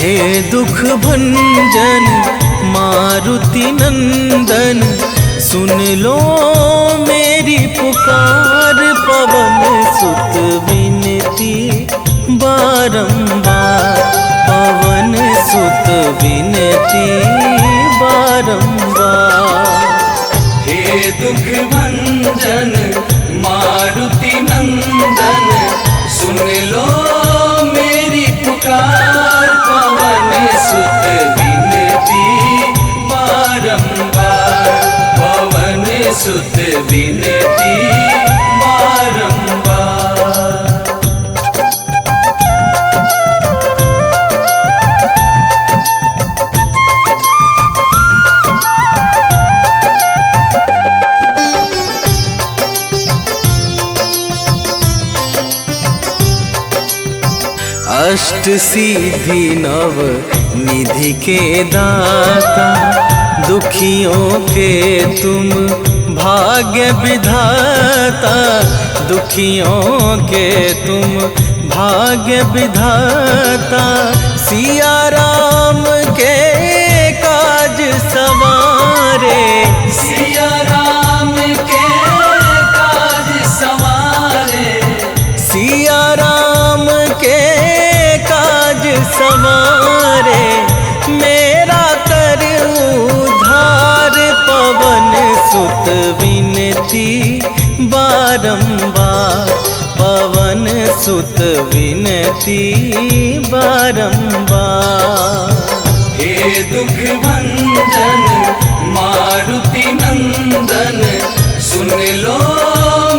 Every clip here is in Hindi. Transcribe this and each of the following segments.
हे दुख भंजन मारुति नंदन, सुन लो मेरी पुकार। पवन सुत विनती बारंबार, पवन सुत विनती बारंबार। हे दुख भंजन मारुति नंदन, सुन लो मेरी पुकार। पवन सुत विनती बारंबार, पवन सुत विनती बारंबार। अष्ट सिद्धि नव निधि के दाता, दुखियों के तुम भाग्य विधाता। दुखियों के तुम भाग्य विधाता, सिया राम के काज सवारे। सिया राम के काज सवारे, सिया राम के काज सवारे। मेरा कर उद्धार, पवन सुत विनती बारंबार, पवन सुत विनती बारंबार। हे दुख भंजन मारुति नंदन, सुन लो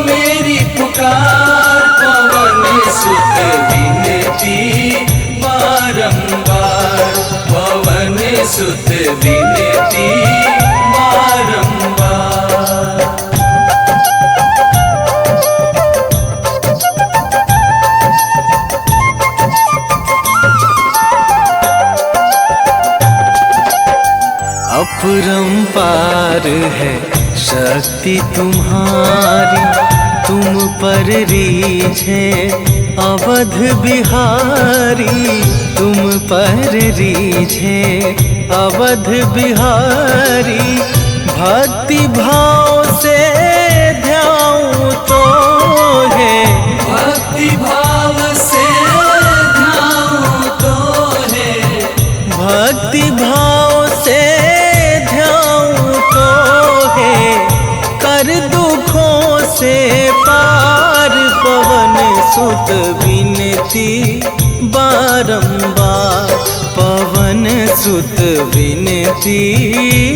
मेरी पुकार। पवन सुत विनती बारंबार, पवन सुत विनती बारंबार। अपरंपार है शक्ति तुम्हारी, तुम पर रीझे अवध बिहारी। तुम पर रीझे अवध बिहारी, भक्ति भाव से ध्याऊं तो है। भक्ति भाव से ध्याऊं तो है, भक्ति भाव से ध्याऊं तो है। कर दुखों से पार, पवन सुत विनती बारंबार, पवन सुत विनती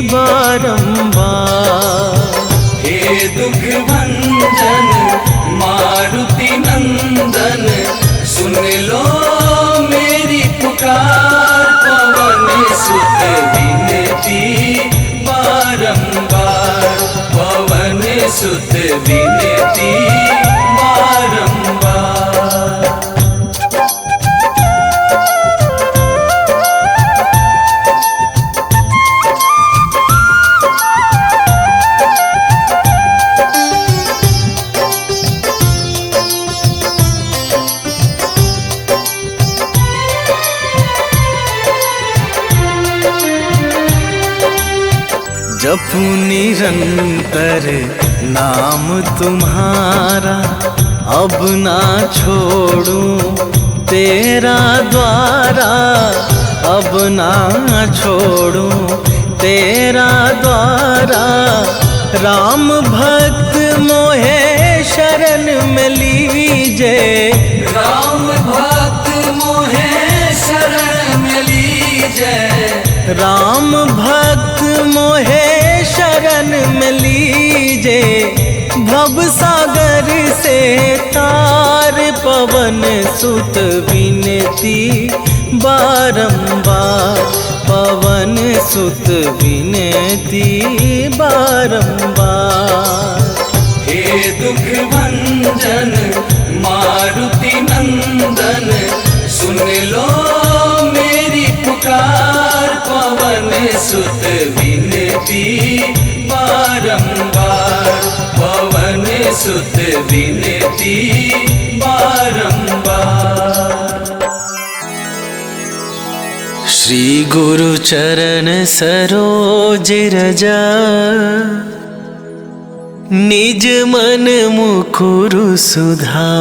बारंबार। हे दुख भंजन मारुति नंदन, सुन लो मेरी पुकार। पवन सुत विनती बारंबार, पवन सुत विनती बारंबार। जपू निरंतर नाम तुम्हारा, अब ना छोड़ूं तेरा द्वारा। अब ना छोड़ूं तेरा द्वारा। राम भक्त मोहे शरण में लीजे, राम भक्त मोहे शरण में लीजे। राम भक्त मोहे शरण में लीजे। भव सागर से तार, पवन सुत विनती बारंबार, पवन सुत विनती बारंबार। हे दुख भंजन मारुति नंदन, सुन लो मेरी पुकार। पवन सुत विनती बारंबार, पवन सुत विनती बारंबार। श्री गुरु चरण सरोज रजा, निज मन मुकुरु सुधारि।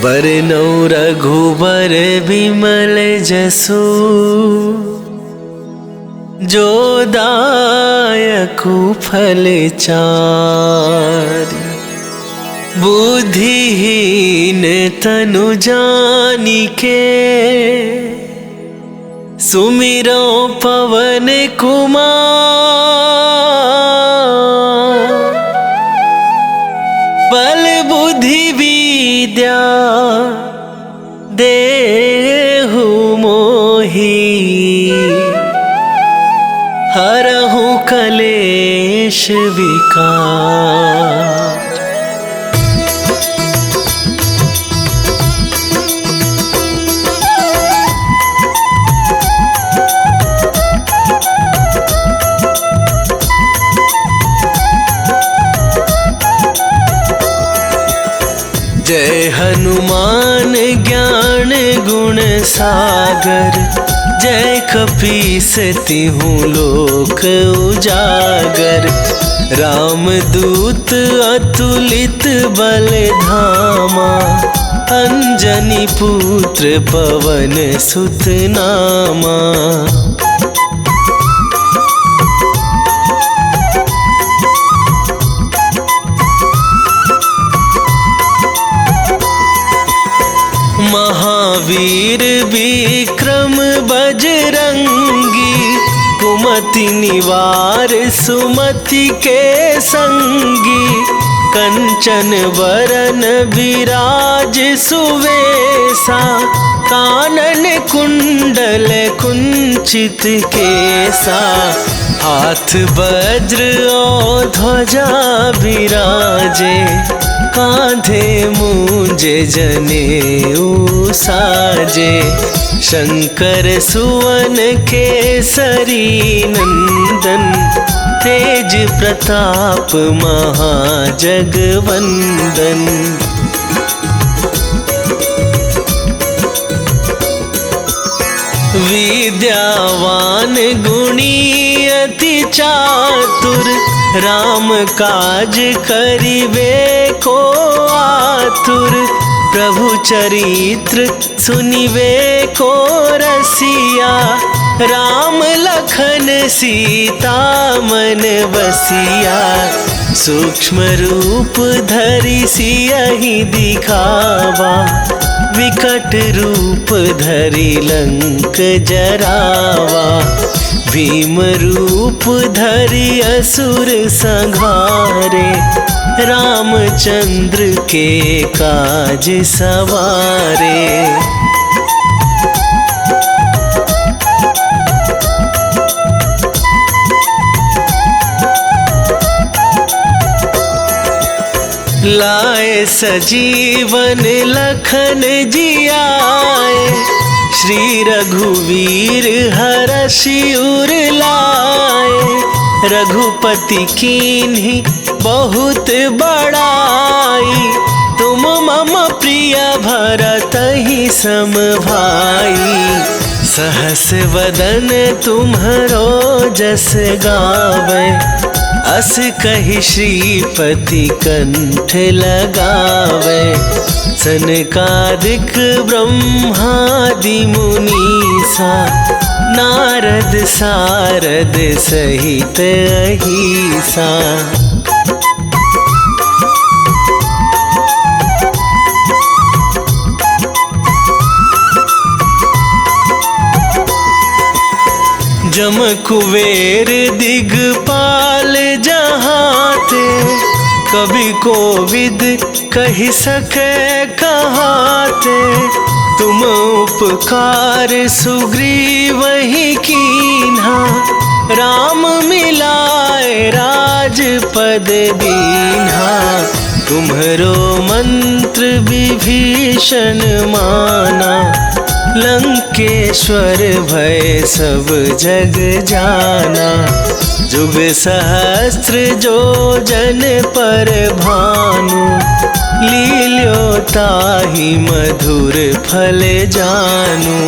बरनौ रघुबर विमल जसु, जो दायकु फल चारि। बुद्धिहीन तनु जानिके, सुमिरो पवन कुमार। बल बुद्धि विद्या देहु मोहि, हरहु कलेश विकार। जय हनुमान ज्ञान गुण सागर, जय कपीस तिहुँ लोक उजागर। रामदूत अतुलित बल धामा, अंजनी पुत्र पवन सुत नामा। महावीर विक्रम बजरंगी, कुमति निवार सुमति के संगी। कंचन बरन विराज सुवेशा, कानन कुंडल कुंचित केसा। हाथ वज्र और ध्वजा विराजे, कांधे मूंज जनेऊ साजे। शंकर सुवन केसरी नंदन, तेज प्रताप महाजगवंदन। विद्यावान गुणी अति चातुर, राम काज करिबे को आतुर। प्रभु चरित्र सुनिबे को रसिया, राम लखन सीता मन बसिया। सूक्ष्म रूप धरि सियहि दिखावा, विकट रूप धरि लंक जरावा। भीम रूप धरि असुर संहारे, रामचंद्र के काज सवारे। लाए सजीवन लखन जियाए, श्री रघुवीर हरषि उर लाए। रघुपति कीन्ही बहुत बड़ाई, तुम मम प्रिय भरतहि सम भाई। सहस वदन तुम्हरो जस गावे, अस कहि श्रीपति कंठ लगावे। सनकादिक ब्रह्मादि मुनीसा, नारद सारद सहित अहिसा। जम कुबेर दिगपाल जहाते, कभी कोविद कहि सके कहाते। तुम उपकार सुग्रीवहि कीन्हा, राम मिलाए राजपद दीन्हा। तुम्हरो मंत्र विभीषण माना, लंकेश्वर भय सब जग जाना। जुग सहस्त्र जो जन पर भानु, लील्यो ताहि मधुर फल जानु।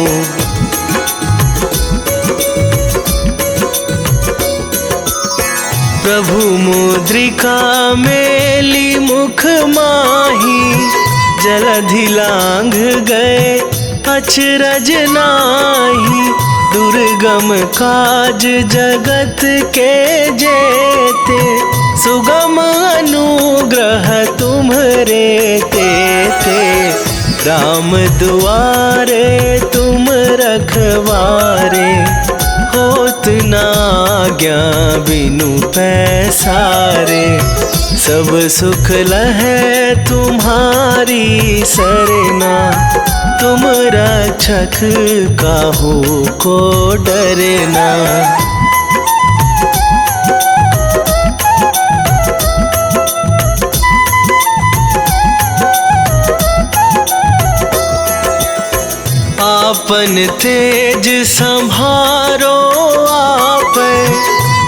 प्रभु मुद्रिका मेली मुख माही, जलधि लांघ गए अचरज नाही। दुर्गम काज जगत के जेते, सुगम अनुग्रह तुम्हरे तेते। राम दुआरे तुम रखवारे, होत न आज्ञा बिनु पैसारे। सब सुख लहै तुम्हारी सरना, तुम रक्षक काहू को डरना। आपन तेज संभारो आप,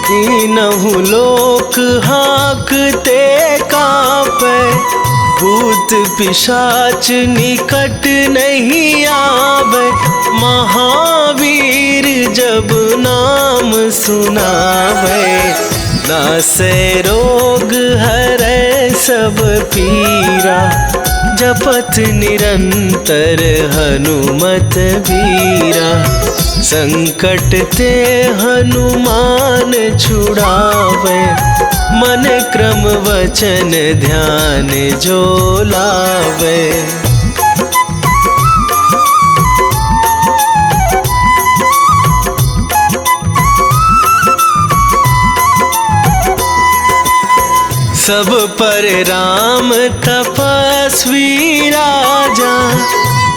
तीनहु लोक हाँकते कापै। भूत पिशाच निकट नहीं आवे, महावीर जब नाम सुनावे। नासै रोग हरै सब पीरा, जपत निरंतर हनुमत बीरा। संकट ते हनुमान छुड़ावे, मन क्रम वचन ध्यान जो लावे। सब पर राम तपस्वी राजा,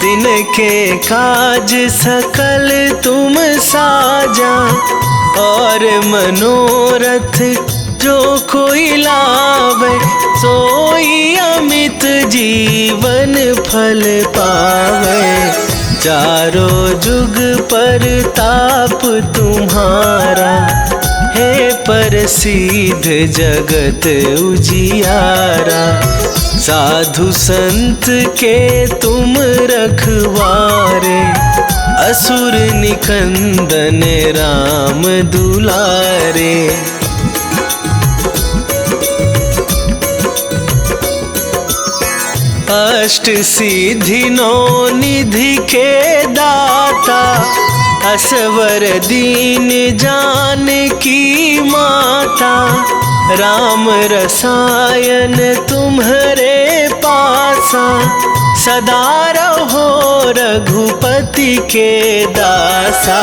तिनके काज सकल तुम साजा। और मनोरथ जो कोई लावे, सोई अमित जीवन फल पावे। चारों जुग पर ताप तुम्हारा, हे प्रसिद्ध जगत उजियारा। साधु संत के तुम रखवारे, असुर निकंदन राम दुलारे। अष्ट सिद्धि नौ निधि के दाता, असवर दीन जानकी माता। राम रसायन तुम्हरे पासा, सदा रहो रघुपति के दासा।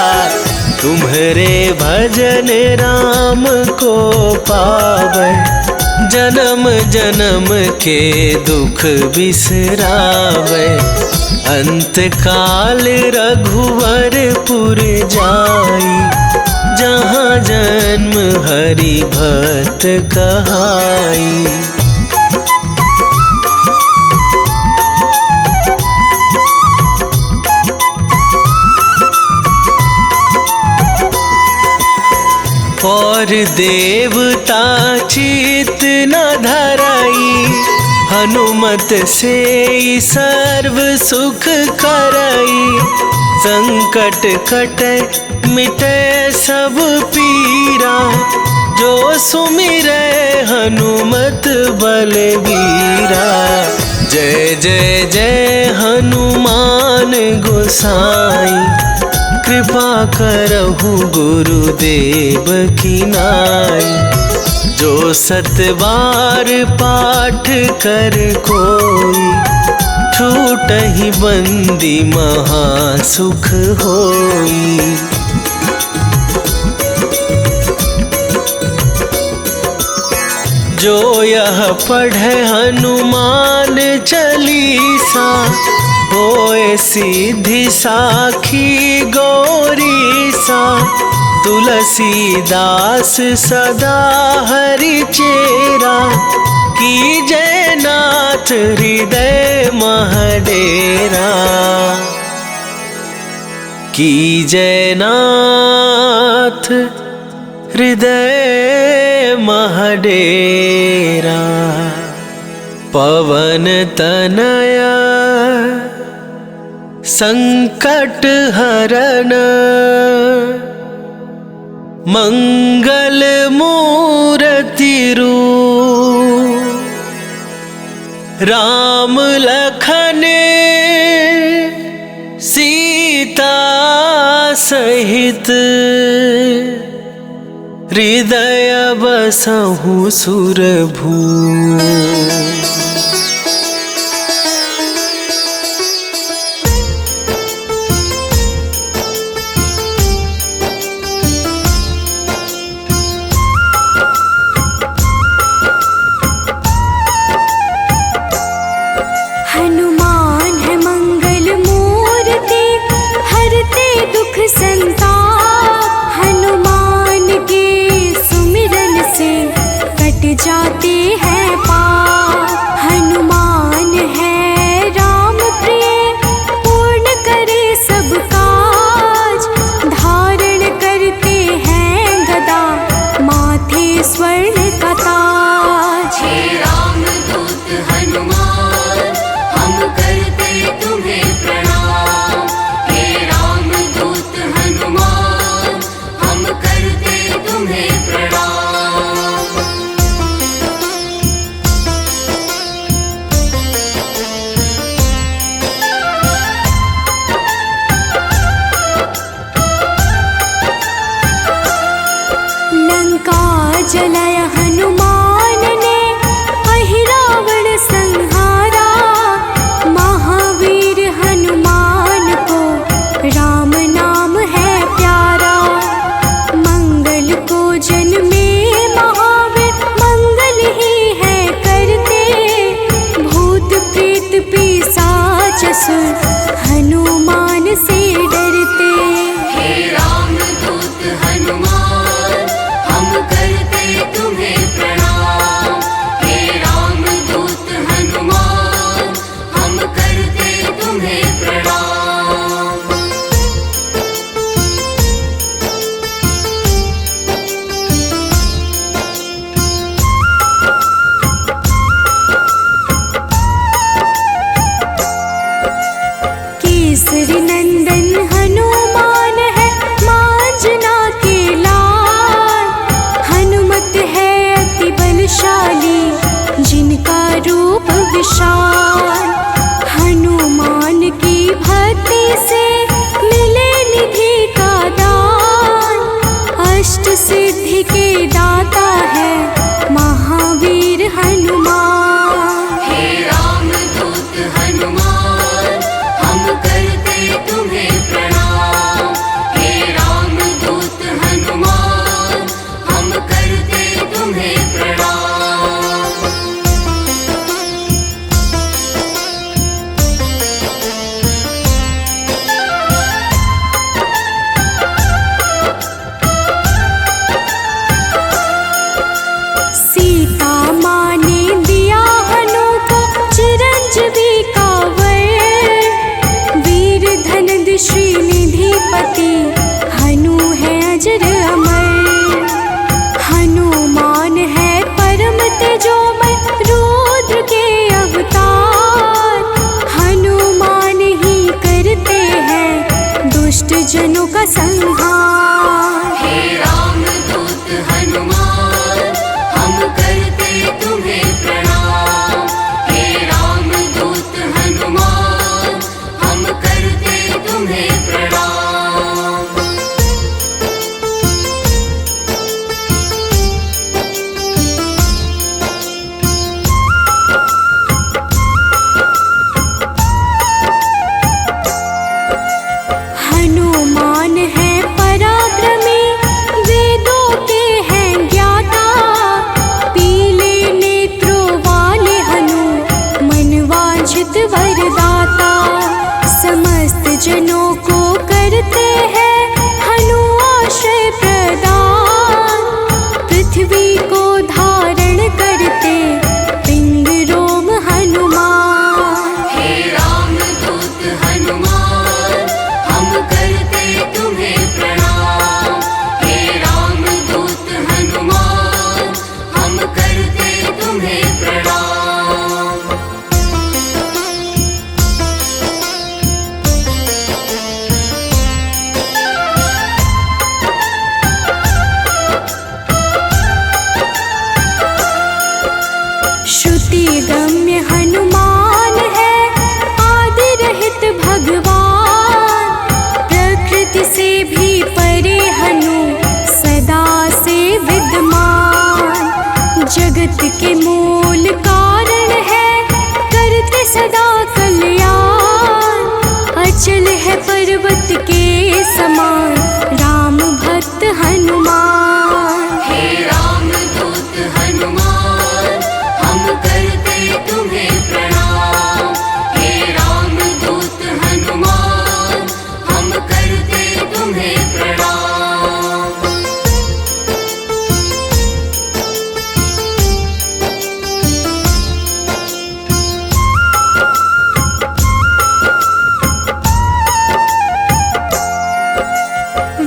तुम्हरे भजन राम को पावै, जन्म जन्म के दुख बिसरावे। अंत काल रघुवरपुर जाई, जहाँ जन्म हरि भक्त कहाई। और देवता चित न धराई, हनुमत से सर्व सुख करई। संकट कटे मिटे सब पीरा, जो सुमिरै हनुमत बलबीरा। जय जय जय हनुमान गोसाई, कृपा करहु गुरुदेव की नाई। जो सतबार पाठ कर कोई, छूटहि बंदी महासुख होई। जो यह पढ़े हनुमान चालीसा, होए सिद्धि साखी गौरीसा। तुलसीदास सदा हरि चेरा, की जय नाथ हृदय महडेरा। की जयनाथ हृदय महडेरा। पवन तनया संकट हरन मंगल मूर्ति रूप। राम लखन सीता सहित हृदय बसहु सुरभू। हनुमान है मंगल मूर्ति हरते दुख संताप। हनुमान के सुमिरन से कट जाते हैं पाप। हनुमान है राम प्रिय पूर्ण करे सब काज। धारण करते हैं गदा माथे स्वर्ण का ताज। हे रामदूत हनुमान हम करते तुम्हें प्रणाम। हे रामदूत हनुमान हम करते तुम्हें प्रणाम। लंका जलाय हनुमान ने अहिरावण संहारा। महावीर हनुमान को राम नाम है प्यारा। मंगल को जन्मे महावीर मंगल ही है करते। भूत प्रेत पिशाच असुर हनुमान से डरते। हे रामदूत हनुमान हम करते तुम्हें प्रणाम। हे रामदूत हनुमान हम करते तुम्हें प्रणाम। केसरी नंदन हनुमान है मांजना के लाल। हनुमत है अति बलशाली जिनका रूप विशाल। हनुमान की भक्ति से मिले निधि का दान। अष्ट सिद्धि के दाता है महावीर हनुमान। हे रामदूत हनुमान हम करते तुम्हें प्रणाम। हे रामदूत हनुमान हम करते तुम्हें प्रणाम। सीता माँ ने दिया हनु को चिरंजीवी का वर। वीर धनद श्रीनिधिपति हनु है अजर अमर। हनुमान है परम तेजोमय रुद्र के अवतार। हनुमान ही करते हैं दुष्ट जनों का संहार। हे रामदूत हनुमान हम करते तुम्हें प्रणाम। हे रामदूत हनुमान हम करते तुम्हें प्रणाम। हनुमान है पराक्रमी वेदों के हैं ज्ञाता। पीले नेत्रों वाले हनु मनवांछित वरदाता। समस्त जनों को करते हैं हनु आश्रय प्रदान। पृथ्वी को धारण करते पिंग रोम हनुमान। हे रामदूत हनुमान हम करते पर्वत के समान राम भक्त हनुमान। हे राम दूत हनुमान, हम करते तुम्हें प्रणाम। हे राम दूत हनुमान, हम करते तुम्हें प्रणाम।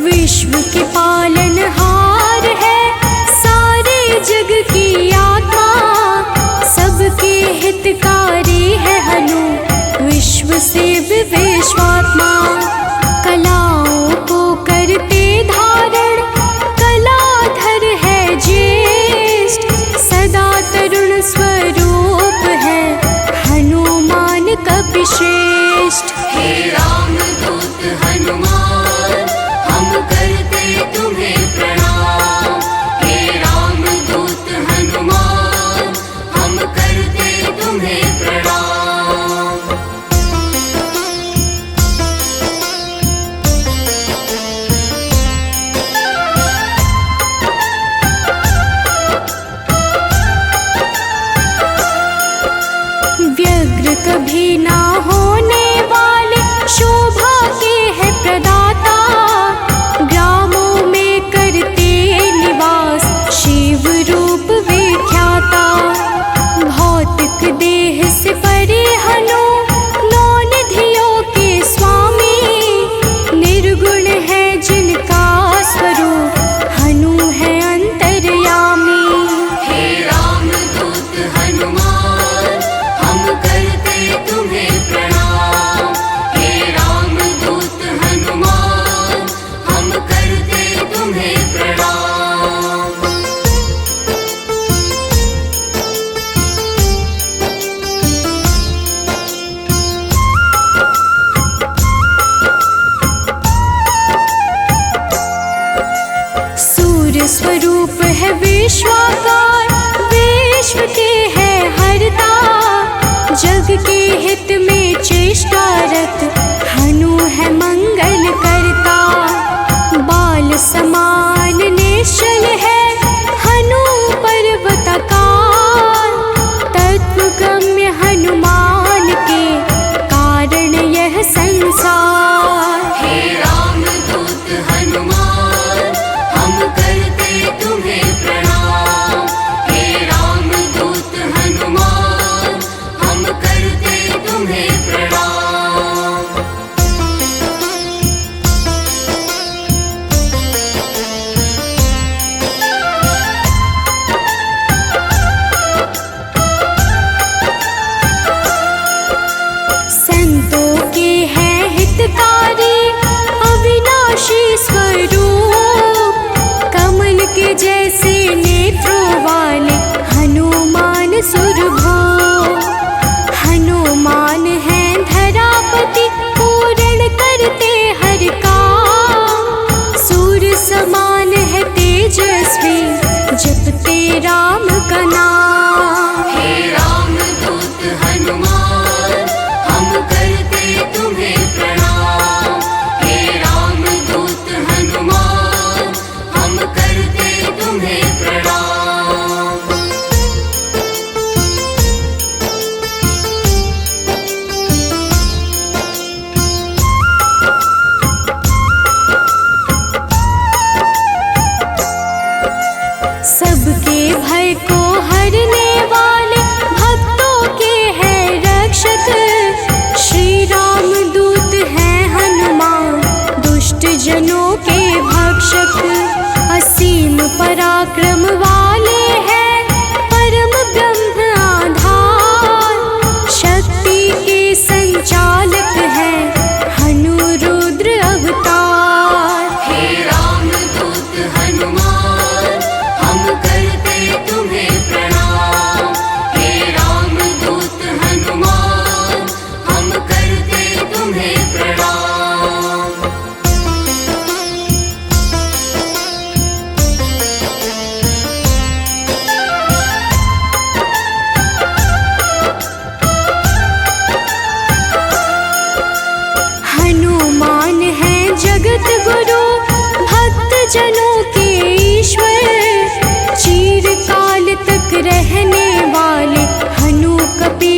विश्व के पालन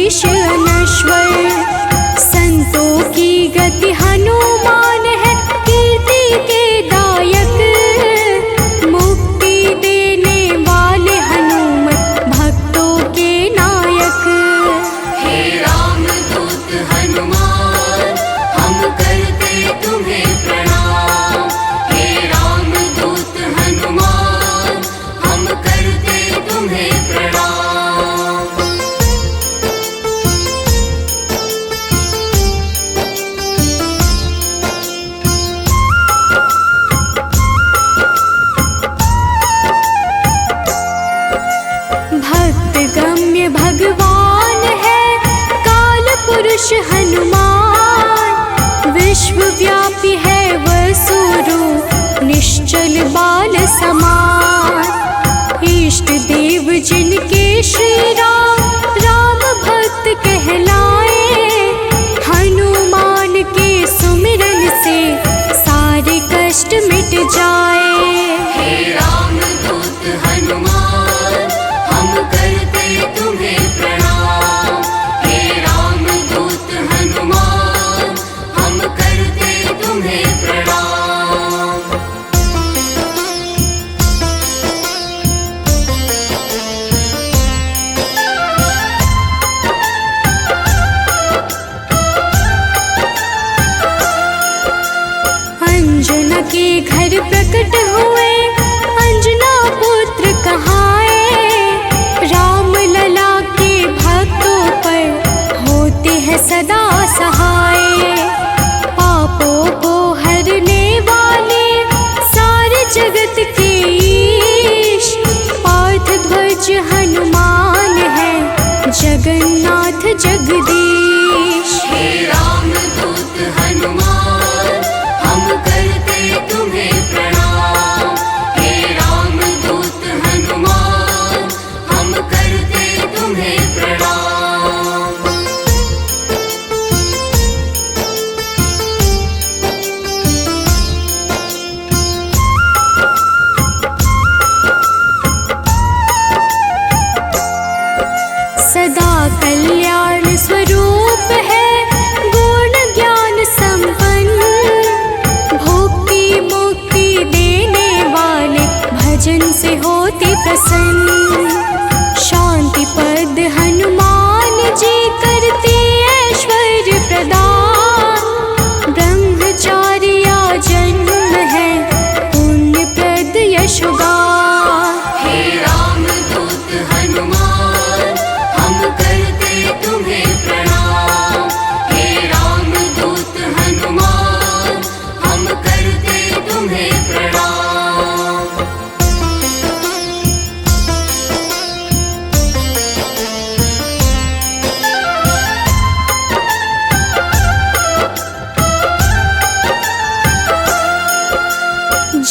शीश अनश्वर। संतों की गति हनुमान है, कीर्ति के दायक। मुक्ति देने वाले हनुमत भक्तों के नायक। हे राम दूत हनुमान, हम करते तुम्हें प्रणाम। हे राम दूत हनुमान, हम करते तुम्हें प्रणाम। भक्त गम्य भगवान है काल पुरुष हनुमान। विश्वव्यापी है वसुरूप निश्चल बाल समान। इष्ट देव जिनके श्री राम, राम भक्त कहलाए। हनुमान के सुमिरन से सारे कष्ट मिट जाए। हे राम दूत हनुमान, हम करते तुम्हें प्रणाम। हे राम दूत हनुमान, हम करते तुम्हें प्रणाम। अंजना के घर प्रकट हुए, अंजना पुत्र कहाए। राम लला के भक्तों पर होते हैं सदा सहाय। पापों को हरने वाले सारे जगत के ईश। पार्थ ध्वज हनुमान है, जगन्नाथ जगदीश। हे राम दूत हनुमान, हम करते तुम्हें प्रणाम। हे राम दूत हनुमान, हम करते तुम्हें प्रणाम। सदा कल्याण स्वरूप है, गुण ज्ञान संपन्न। भक्ति मुक्ति देने वाले भजन से होते प्रसन्न। शांति पद हनुमान जी करते ऐश्वर्य प्रदान। ब्रह्मचार्य जन्म है, पुण्य प्रद यशोगान। हे राम दूत हनुमान, हम करते तुम्हें प्रणाम। हे राम दूत हनुमान, हम करते तुम्हें प्रणाम।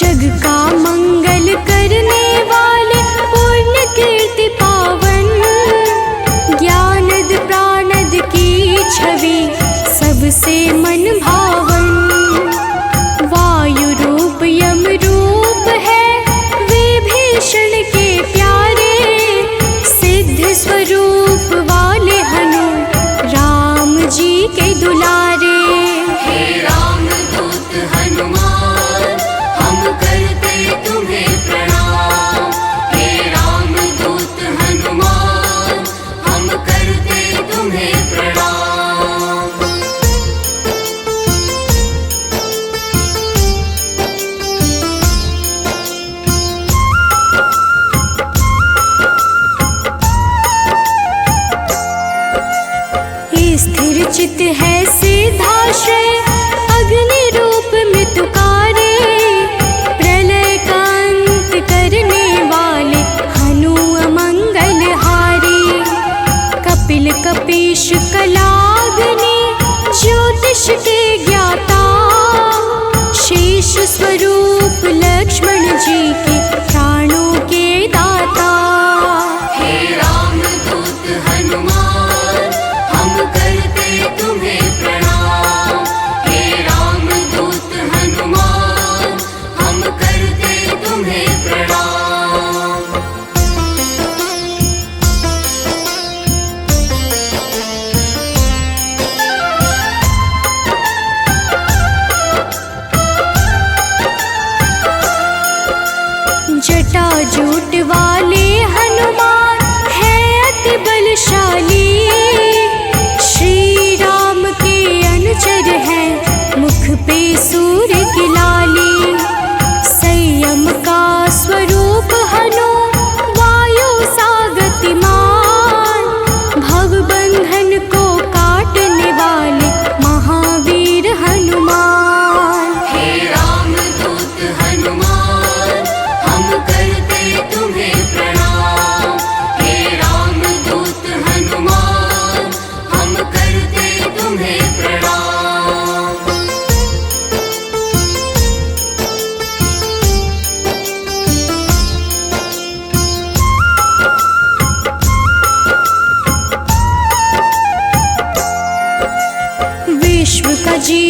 जग का मंगल करने वाले पुण्य कीर्ति पावन। ज्ञानद प्राणद की छवि सबसे मन भावन। वायु रूप यम रूप है, विभीषण के प्यारे। सिद्ध स्वरूप वाले हनु, राम जी के दुलारे। हे राम दूत हनुमान, हम करते तुम्हें प्रणाम। हे राम दूत हनुमान, हम करते तुम्हें प्रणाम।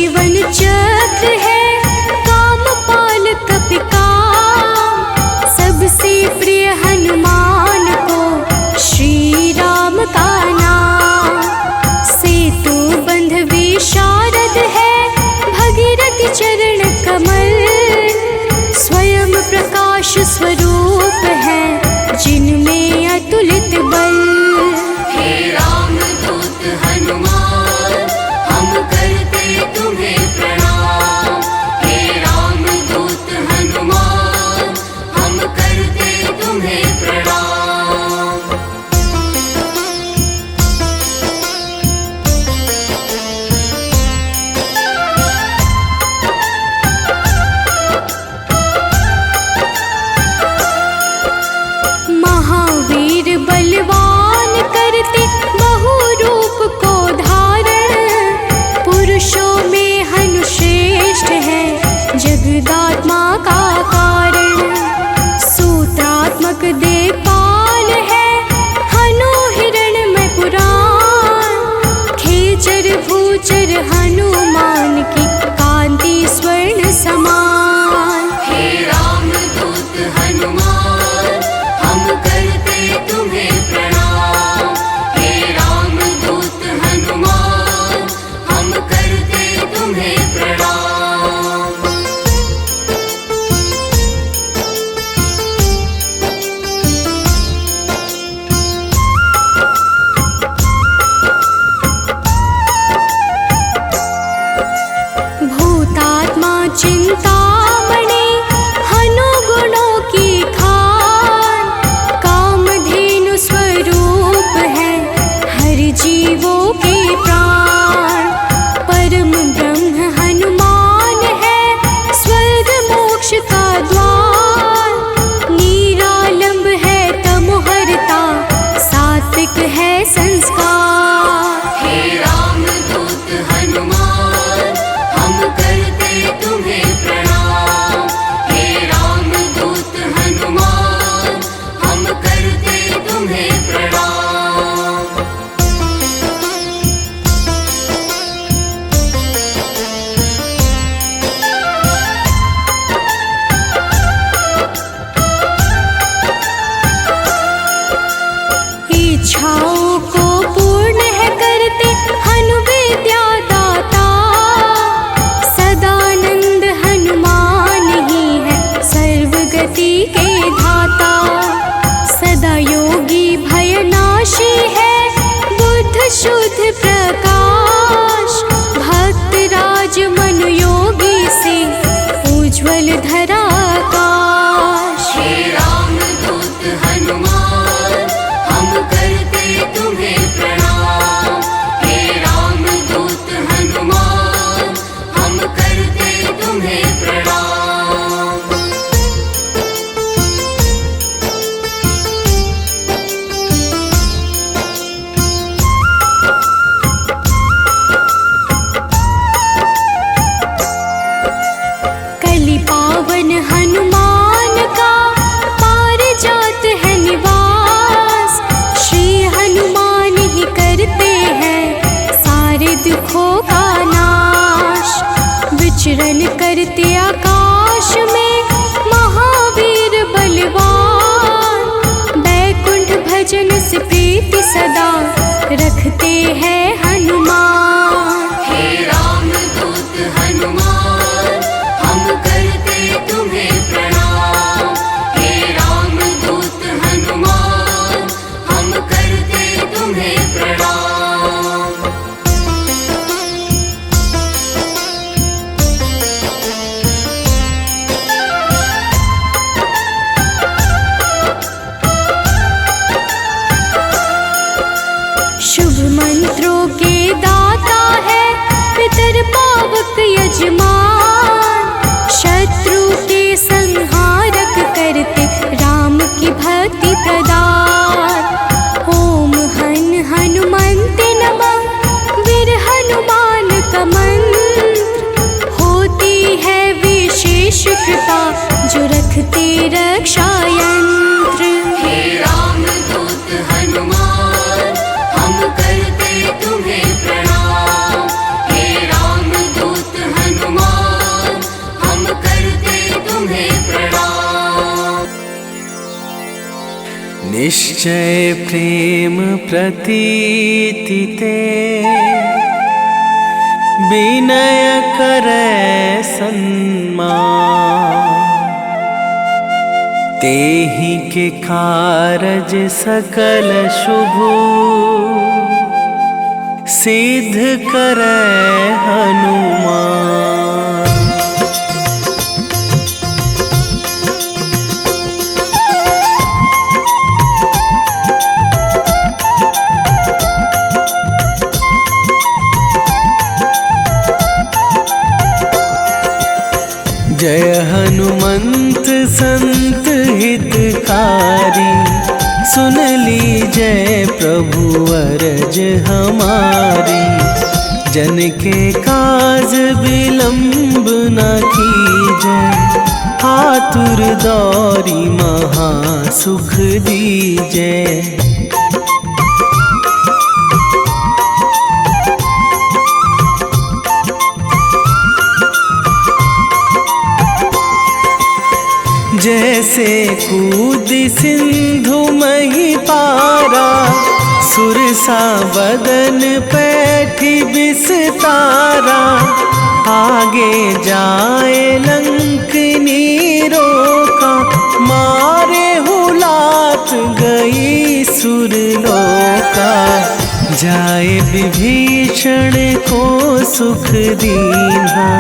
जीवन चक्र है कामपाल कपिकाम। सबसे प्रिय हनुमान को श्री राम का नाम। सेतु बंध विशारद है भगीरथ चरण कमल। स्वयं प्रकाश स्वरूप है जिनमें अतुलित बल। हे राम दूत हनुमान हम करते तुम्हें प्रणाम। हे राम दूत हनुमान हम करते तुम्हें प्रणाम। महावीर बलवान करते बहु रूप को धारण। पुरुषों में हनु श्रेष्ठ है जगदात्मा का कारण। सूत्रात्मक देवपाल है हनु हिरण्मय पुराण। खेचर भूचर हनुमान की कांति स्वर्ण समान। हे राम दूत हनुमान हम करते तुम्हें प्रणाम। हे राम दूत हनुमान हम करते तुम्हें प्रणाम। भूतात्मा चिंतामणि हनु गुणों की खान। कामधेनु स्वरूप है हर जीवों के प्राण। परम ब्रह्म हनुमान है स्वर्ग मोक्ष का द्वार। निरालंब है तमोहरता सात्विक है संस्कार। हे राम दूत हनुमान हम करते तुम्हें प्रणाम। हे राम दूत हनुमान हम करते तुम्हें प्रणाम। इच्छाओं को पूर्ण है करते हनु विद्या दाता। सदानंद हनुमान ही है सर्वगति के धाता। सदा योगी भयनाशी है बुद्ध शुद्ध प्रकाश। भक्त राज मन योगी से उज्ज्वल धरा आकाश। हे राम दूत हनुमान हम करते तुम्हें प्रणाम। हे राम दूत हनुमान हम करते तुम्हें प्रणाम। कलि पावन हनुमान का पारिजात है निवास। श्री हनुमान ही करते हैं सारे दुखों का नाश। विचरण करते आकाश में महावीर बलवान। बैकुंठ भजन से प्रीति सदा रखते हैं हनुमान। हे राम दूत हनुमान हम करते तुम्हें प्रणाम। हे राम दूत हनुमान हम करते तुम्हें प्रणाम। शुभ मंत्रों के दाता है पितर पावक यजमान। शत्रु के संहारक करते राम की भक्ति प्रदान। ओम हन हनुमन्ते नमः वीर हनुमान का मंत्र। होती है विशेष कृपा जो रखते रक्षा यंत्र। हे राम दूत हनुमान हम करते तुम्हें प्रणाम। हे राम दूत निश्चय प्रेम प्रतीति ते विनय करे सन्मान। तेहि के कारज सकल शुभ सिद्ध करे हनुमान। जय हनुमंत संत हितकारी, सुन लीजय प्रभु अरज हमारी। जन के काज विलंब न कीजय, आतुर दौरी महा सुख दीजय। जैसे कूद सिंधु मही पारा, सुरसा बदन पैठी बिस्तारा। आगे जाए लंकनी रोका, मारे हुलात गई सुरलोका। जाए विभीषण को सुख दीन्हा,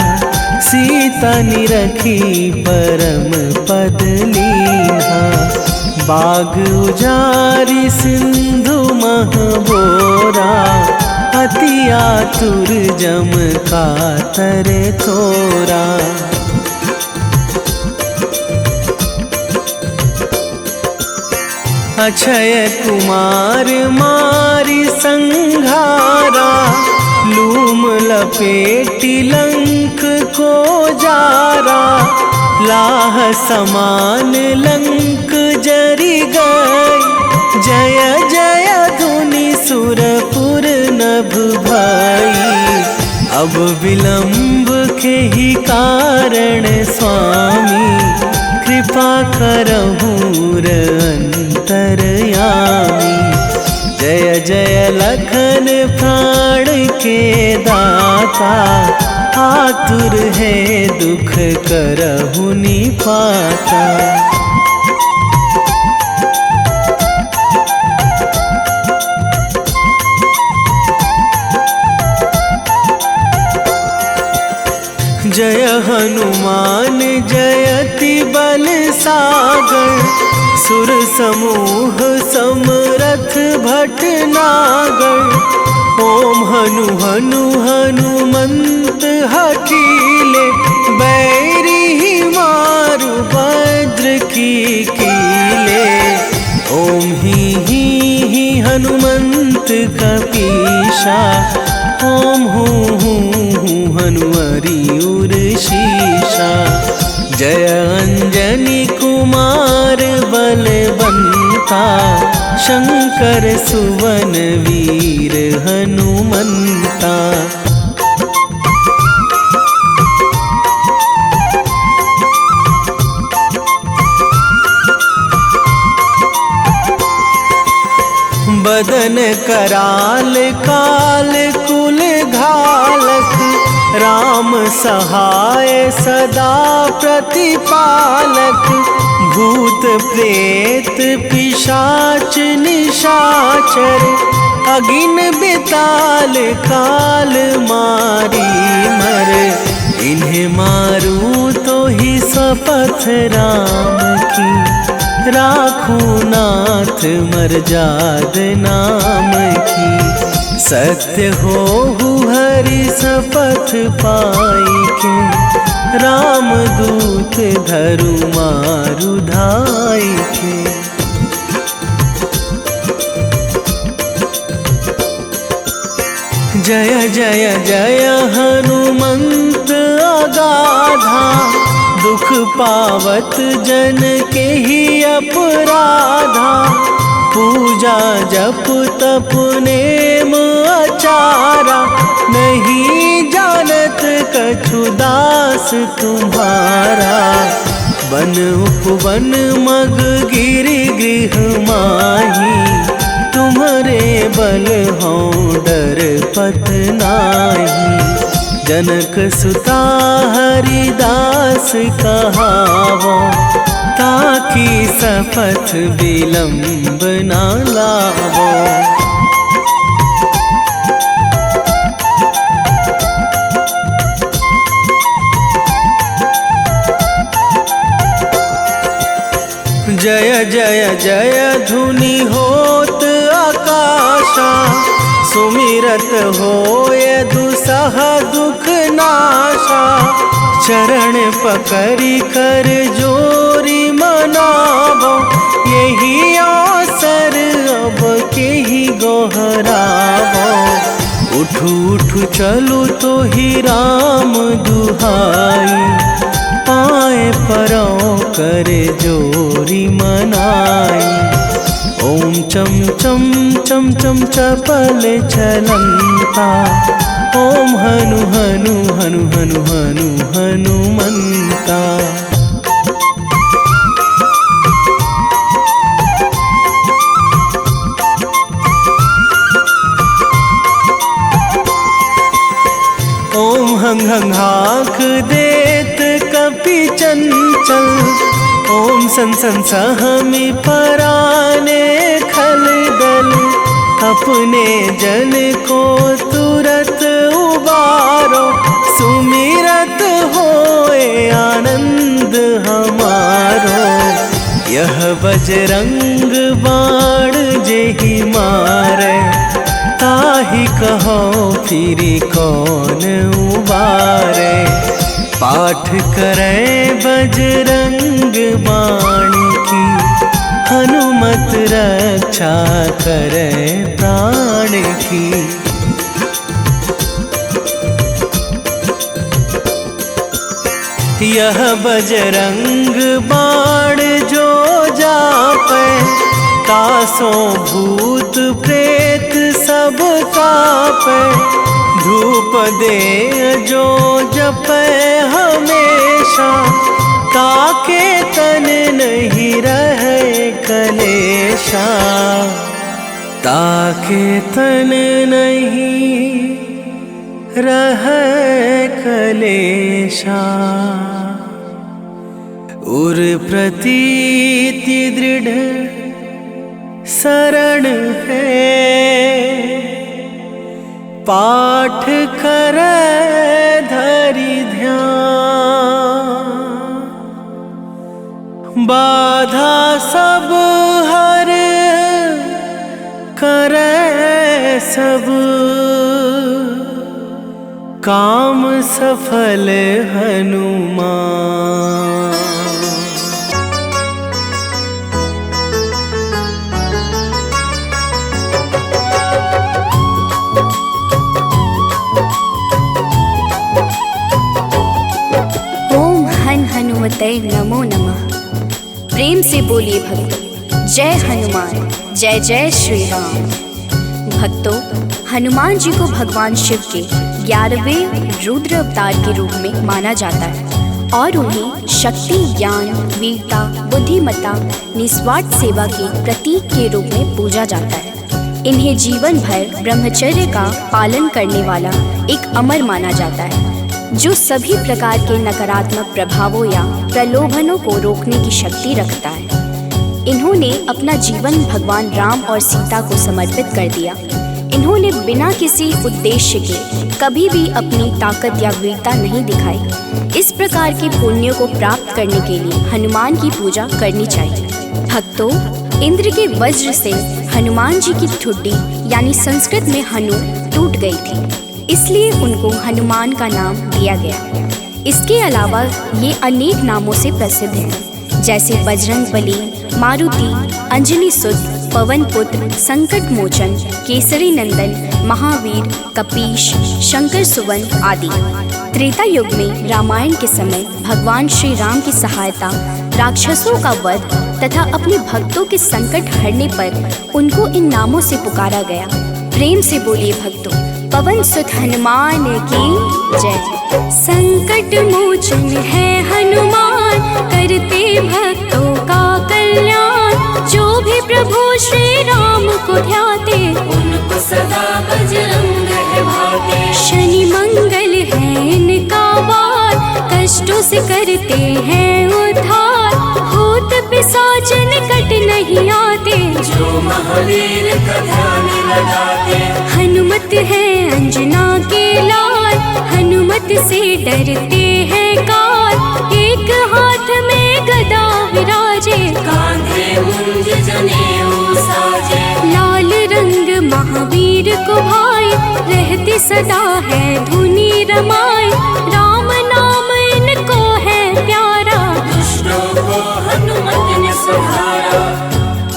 सीता निरखी परम पद लीन्हा। बाग उजारी सिंधु महबोरा, अति आतुर जम कातर तोरा। अक्षय कुमार मारी संघारा, लूम लपेटी लंक को जारा। लाह समान लंक जरि गई, जय जय धुनि सुरपुर नभ भई। अब विलंब के ही कारण स्वामी, कृपा करहु अंतरयामी। जय जय लखन प्राण के दाता, आतुर है दुख करहु निपाता। जय हनुमान जयति बल सागर, सुर समूह समरथ भटनागर। ओम हनु हनु हनुमंत हठीले, बैरी मारु भद्र की कीले। ओम ही हनुमंत कपीशा, ओम हूँ हनुमरी उर शीशा। जय अंजनी कुमार बलवंता, शंकर सुवन वीर हनुमंता। बदन कराल काल कुल घालक, राम सहाय सदा प्रतिपालक। भूत प्रेत पिशाच निशाचर, अगिन बिताल काल मारी मर। इन्हें मारूं तो ही शपथ राम की, राखूं नाथ मर्याद नाम की। सत्य हो हरि शपथ पाई के, राम दूत धरु मारु धाई के। जय जय जय हनुमंत अगाधा, दुख पावत जन के ही अपराधा। पूजा जप तप नेम आचारा, नहीं जानत कछु दास तुम्हारा। वन उपवन मग गिरि गृह माही, तुम्हारे बल हो डर पत नाही। जनक सुता हरिदास कहावो, ताकि सपथ विलंब ना लावो। जय जय जय धुनि होत आकाशा, सुमिरत होय दुसह दुख नाशा। चरण पकड़ी कर जोरी मनावो, यही अवसर अब के ही गोहरावो। उठू उठू चलो तो ही राम दुहाई, पाए परो करे जोरी मनाई। ओम चम चम चम चम चपल चलंता, ओम हनु हनु हनु हनु हनु हनुमंता। ओम हंग हंग हाक देत कपि चंचल, ओम सन सन सहमी पराने खल दल। अपने जन को तुरत उबारो, सुमिरत होए आनंद हमारो। यह बजरंग बाण जेहि मारे, ताहि कहो फिरी कौन उबारे। पाठ करे बजरंग बाण की, हनुमत रक्षा करे प्राण की। यह बजरंग बाण जो जापे, तासों भूत प्रेत सब कापे। धूप दे जो जपे हमेशा, ताके तन नहीं रहे कलेशा। ताके तन नहीं रहे कलेशा। उर प्रतीति दृढ़ शरण है, पाठ करे धरि ध्यान। बाधा सब हर करे सब, काम सफल हनुमान। हनुमते नमो नमः। प्रेम से बोलिए भक्तों, जय हनुमान, जय जय श्री राम। भक्तों, हनुमान जी को भगवान शिव के 11वें रुद्र अवतार के रूप में माना जाता है और उन्हें शक्ति, ज्ञान, वीरता, बुद्धिमत्ता, निस्वार्थ सेवा के प्रतीक के रूप में पूजा जाता है। इन्हें जीवन भर ब्रह्मचर्य का पालन करने वाला एक अमर माना जाता है, जो सभी प्रकार के नकारात्मक प्रभावों या प्रलोभनों को रोकने की शक्ति रखता है। इन्होंने अपना जीवन भगवान राम और सीता को समर्पित कर दिया। इन्होंने बिना किसी उद्देश्य के कभी भी अपनी ताकत या वीरता नहीं दिखाई। इस प्रकार के पुण्यों को प्राप्त करने के लिए हनुमान की पूजा करनी चाहिए। भक्तों, इंद्र के वज्र से हनुमान जी की ठुड्डी यानी संस्कृत में हनु टूट गई थी, इसलिए उनको हनुमान का नाम दिया गया। इसके अलावा ये अनेक नामों से प्रसिद्ध हैं, जैसे बजरंग बली, मारुति, अंजनी सुत, पवन पुत्र, संकट मोचन, केसरी नंदन, महावीर, कपीश, शंकर सुवन आदि। त्रेता युग में रामायण के समय भगवान श्री राम की सहायता, राक्षसों का वध तथा अपने भक्तों के संकट हरने पर उनको इन नामों से पुकारा गया। प्रेम से बोलिए भक्तों, पवन सुत हनुमान की जय। संकट मोचन है हनुमान, कर करते भक्तों का कल्याण। जो भी प्रभु श्री राम को ध्याते उनको सदा बजरंग है भाते। शनि मंगल है इनका वार, कष्टों से करते हैं उद्धार। भूत पिशाच निकट नहीं आते जो महावीर का ध्यान लगाते। हनुमत है अंजना के लाल, हनुमत से डरते हैं काल। एक हाथ में गदा विराजे, कांधे मुंज जनेऊ साजे। लाल रंग महावीर को भाई, रहते सदा है धुनी रमाए। राम नाम इनको है प्यारा, दुष्टों को हनुमत ने संहारा।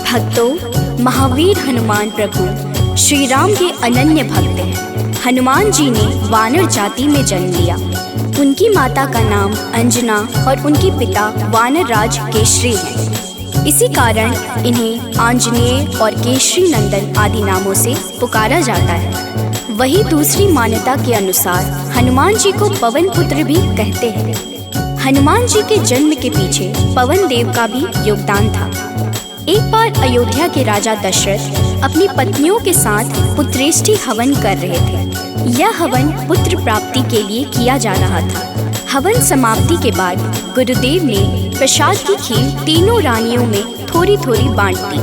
भक्तों, महावीर हनुमान प्रभु श्री राम के अनन्य भक्त हैं। हनुमान जी ने वानर जाति में जन्म लिया। उनकी माता का नाम अंजना और उनके पिता वानर राज केशरी हैं। इसी कारण इन्हें आंजनेय और केशरी नंदन आदि नामों से पुकारा जाता है। वही दूसरी मान्यता के अनुसार हनुमान जी को पवन पुत्र भी कहते हैं। हनुमान जी के जन्म के पीछे पवन देव का भी योगदान था। एक बार अयोध्या के राजा दशरथ अपनी पत्नियों के साथ पुत्रेष्टि हवन कर रहे थे। यह हवन पुत्र प्राप्ति के लिए किया जा रहा था। हवन समाप्ति के बाद गुरुदेव ने प्रसाद की खीर तीनों रानियों में थोड़ी थोड़ी बांट दी।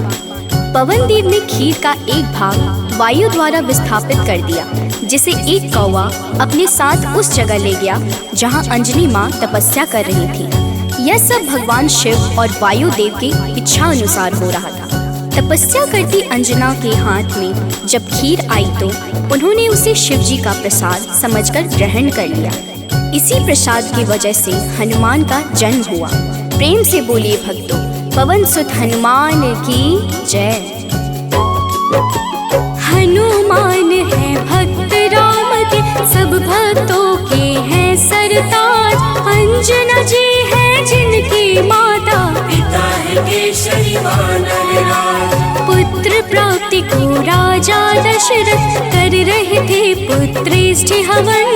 पवन देव ने खीर का एक भाग वायु द्वारा विस्थापित कर दिया, जिसे एक कौवा अपने साथ उस जगह ले गया जहाँ अंजनी माँ तपस्या कर रही थी। यह सब भगवान शिव और वायु देव की इच्छा अनुसार हो रहा था। तपस्या करती अंजना के हाथ में जब खीर आई तो उन्होंने उसे शिव जी का प्रसाद समझकर ग्रहण कर लिया। इसी प्रसाद की वजह से हनुमान का जन्म हुआ। प्रेम से बोलिए भक्तों, पवन सुत हनुमान की जय। हनुमान है भक्त राम के, सब भक्तों के हैं सरताज। अंजना जी है जिनकी माता, पिता है केसरी वानर राज। पुत्र प्राप्ति को राजा दशरथ कर रहे थे पुत्रेष्टि हवन।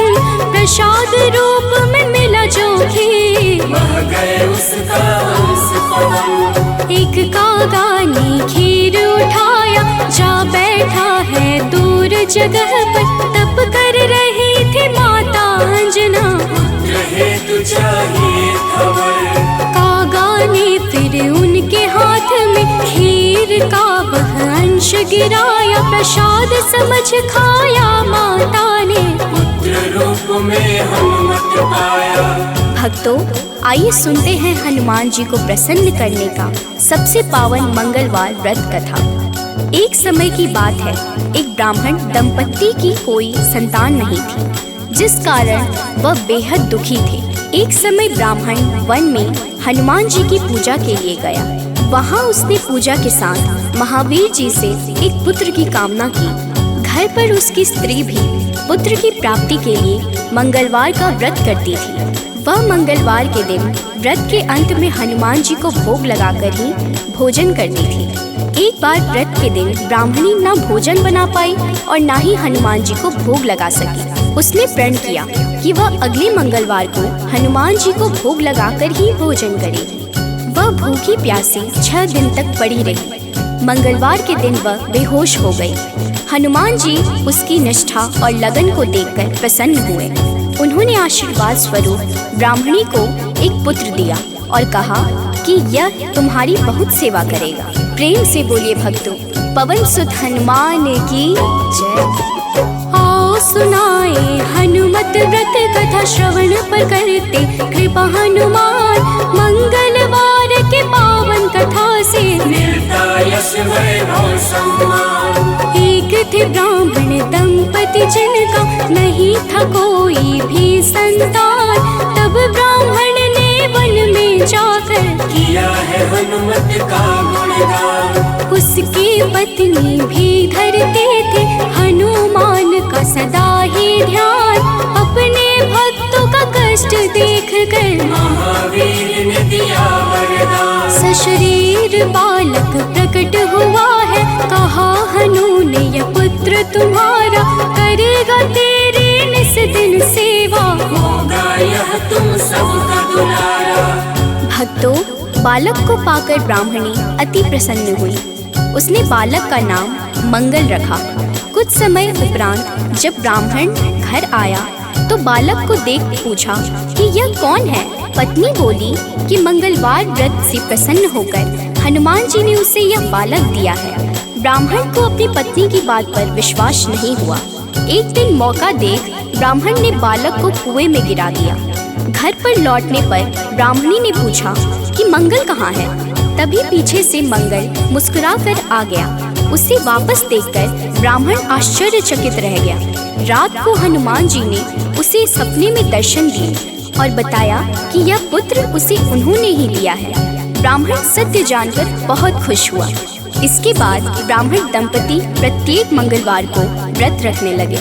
प्रसाद रूप में मिला जो खीर, बह गए उसका हंस पवन। एक कागा ने खीर उठाया, जा बैठा है दूर जगह पर। तप कर रही थी माता अंजना, पुत्र हेतु चाहिए खबर। कागा ने फिर उनके हाथ में खीर का वह अंश गिराया। प्रसाद समझ खाया माता ने, पुत्र रूप में हनुमत पाया। भक्तों, आइए सुनते हैं हनुमान जी को प्रसन्न करने का सबसे पावन मंगलवार व्रत कथा। एक समय की बात है, एक ब्राह्मण दंपत्ति की कोई संतान नहीं थी, जिस कारण वह बेहद दुखी थे। एक समय ब्राह्मण वन में हनुमान जी की पूजा के लिए गया। वहाँ उसने पूजा के साथ महावीर जी से एक पुत्र की कामना की। घर पर उसकी स्त्री भी पुत्र की प्राप्ति के लिए मंगलवार का व्रत करती थी। वह मंगलवार के दिन व्रत के अंत में हनुमान जी को भोग लगाकर ही भोजन करती थी। एक बार व्रत के दिन ब्राह्मणी न भोजन बना पाई और न ही हनुमान जी को भोग लगा सकी। उसने प्रण किया कि वह अगले मंगलवार को हनुमान जी को भोग लगाकर ही भोजन करेगी। वह भूखी प्यासी 6 दिन तक पड़ी रही। मंगलवार के दिन वह बेहोश हो गई। हनुमान जी उसकी निष्ठा और लगन को देखकर प्रसन्न हुए। उन्होंने आशीर्वाद स्वरूप ब्राह्मणी को एक पुत्र दिया और कहा कि यह तुम्हारी बहुत सेवा करेगा। प्रेम से बोलिए भक्तों, पवन सुत हनुमान की जय। आओ सुनाए हनुमत व्रत कथा, श्रवण पर करते कृपा हनुमान। मंगलवार के पावन कथा से मिलता यश वैभव सम्मान। एक थे ब्राह्मण दंपति जिनका नहीं था कोई भी संतान। तब ब्राह्मण ने वन में जाकर किया है हनुमत का गुणगान। उसकी पत्नी भी धरते थे हनुमान का सदा ही ध्यान। अपने भक्तों का कष्ट देख कर महावीर ने दिया वरदान। सशरीर बालक प्रकट हुआ है, कहा हनु ने यह पुत्र तुम्हारा करेगा तेरी निस दिन सेवा। होगा यह तुम सबका दुलारा। भक्तों, बालक को पाकर ब्राह्मणी अति प्रसन्न हुई। उसने बालक का नाम मंगल रखा। कुछ समय उपरांत जब ब्राह्मण घर आया तो बालक को देख पूछा कि यह कौन है। पत्नी बोली कि मंगलवार व्रत से प्रसन्न होकर हनुमान जी ने उसे यह बालक दिया है। ब्राह्मण को अपनी पत्नी की बात पर विश्वास नहीं हुआ। एक दिन मौका देख ब्राह्मण ने बालक को कुएं में गिरा दिया। घर पर लौटने पर ब्राह्मणी ने पूछा कि मंगल कहाँ है। तभी पीछे से मंगल मुस्कुरा कर आ गया। उसे वापस देखकर ब्राह्मण आश्चर्यचकित रह गया। रात को हनुमान जी ने उसे सपने में दर्शन दिए और बताया कि यह पुत्र उसे उन्होंने ही दिया है। ब्राह्मण सत्य जानकर बहुत खुश हुआ। इसके बाद ब्राह्मण दंपति प्रत्येक मंगलवार को व्रत रखने लगे।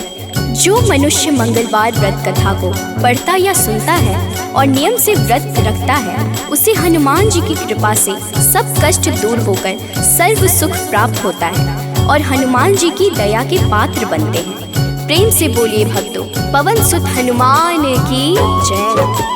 जो मनुष्य मंगलवार व्रत कथा को पढ़ता या सुनता है और नियम से व्रत रखता है, उसे हनुमान जी की कृपा से सब कष्ट दूर होकर सर्व सुख प्राप्त होता है और हनुमान जी की दया के पात्र बनते हैं। प्रेम से बोलिए भक्तों, पवन सुत हनुमान की जय।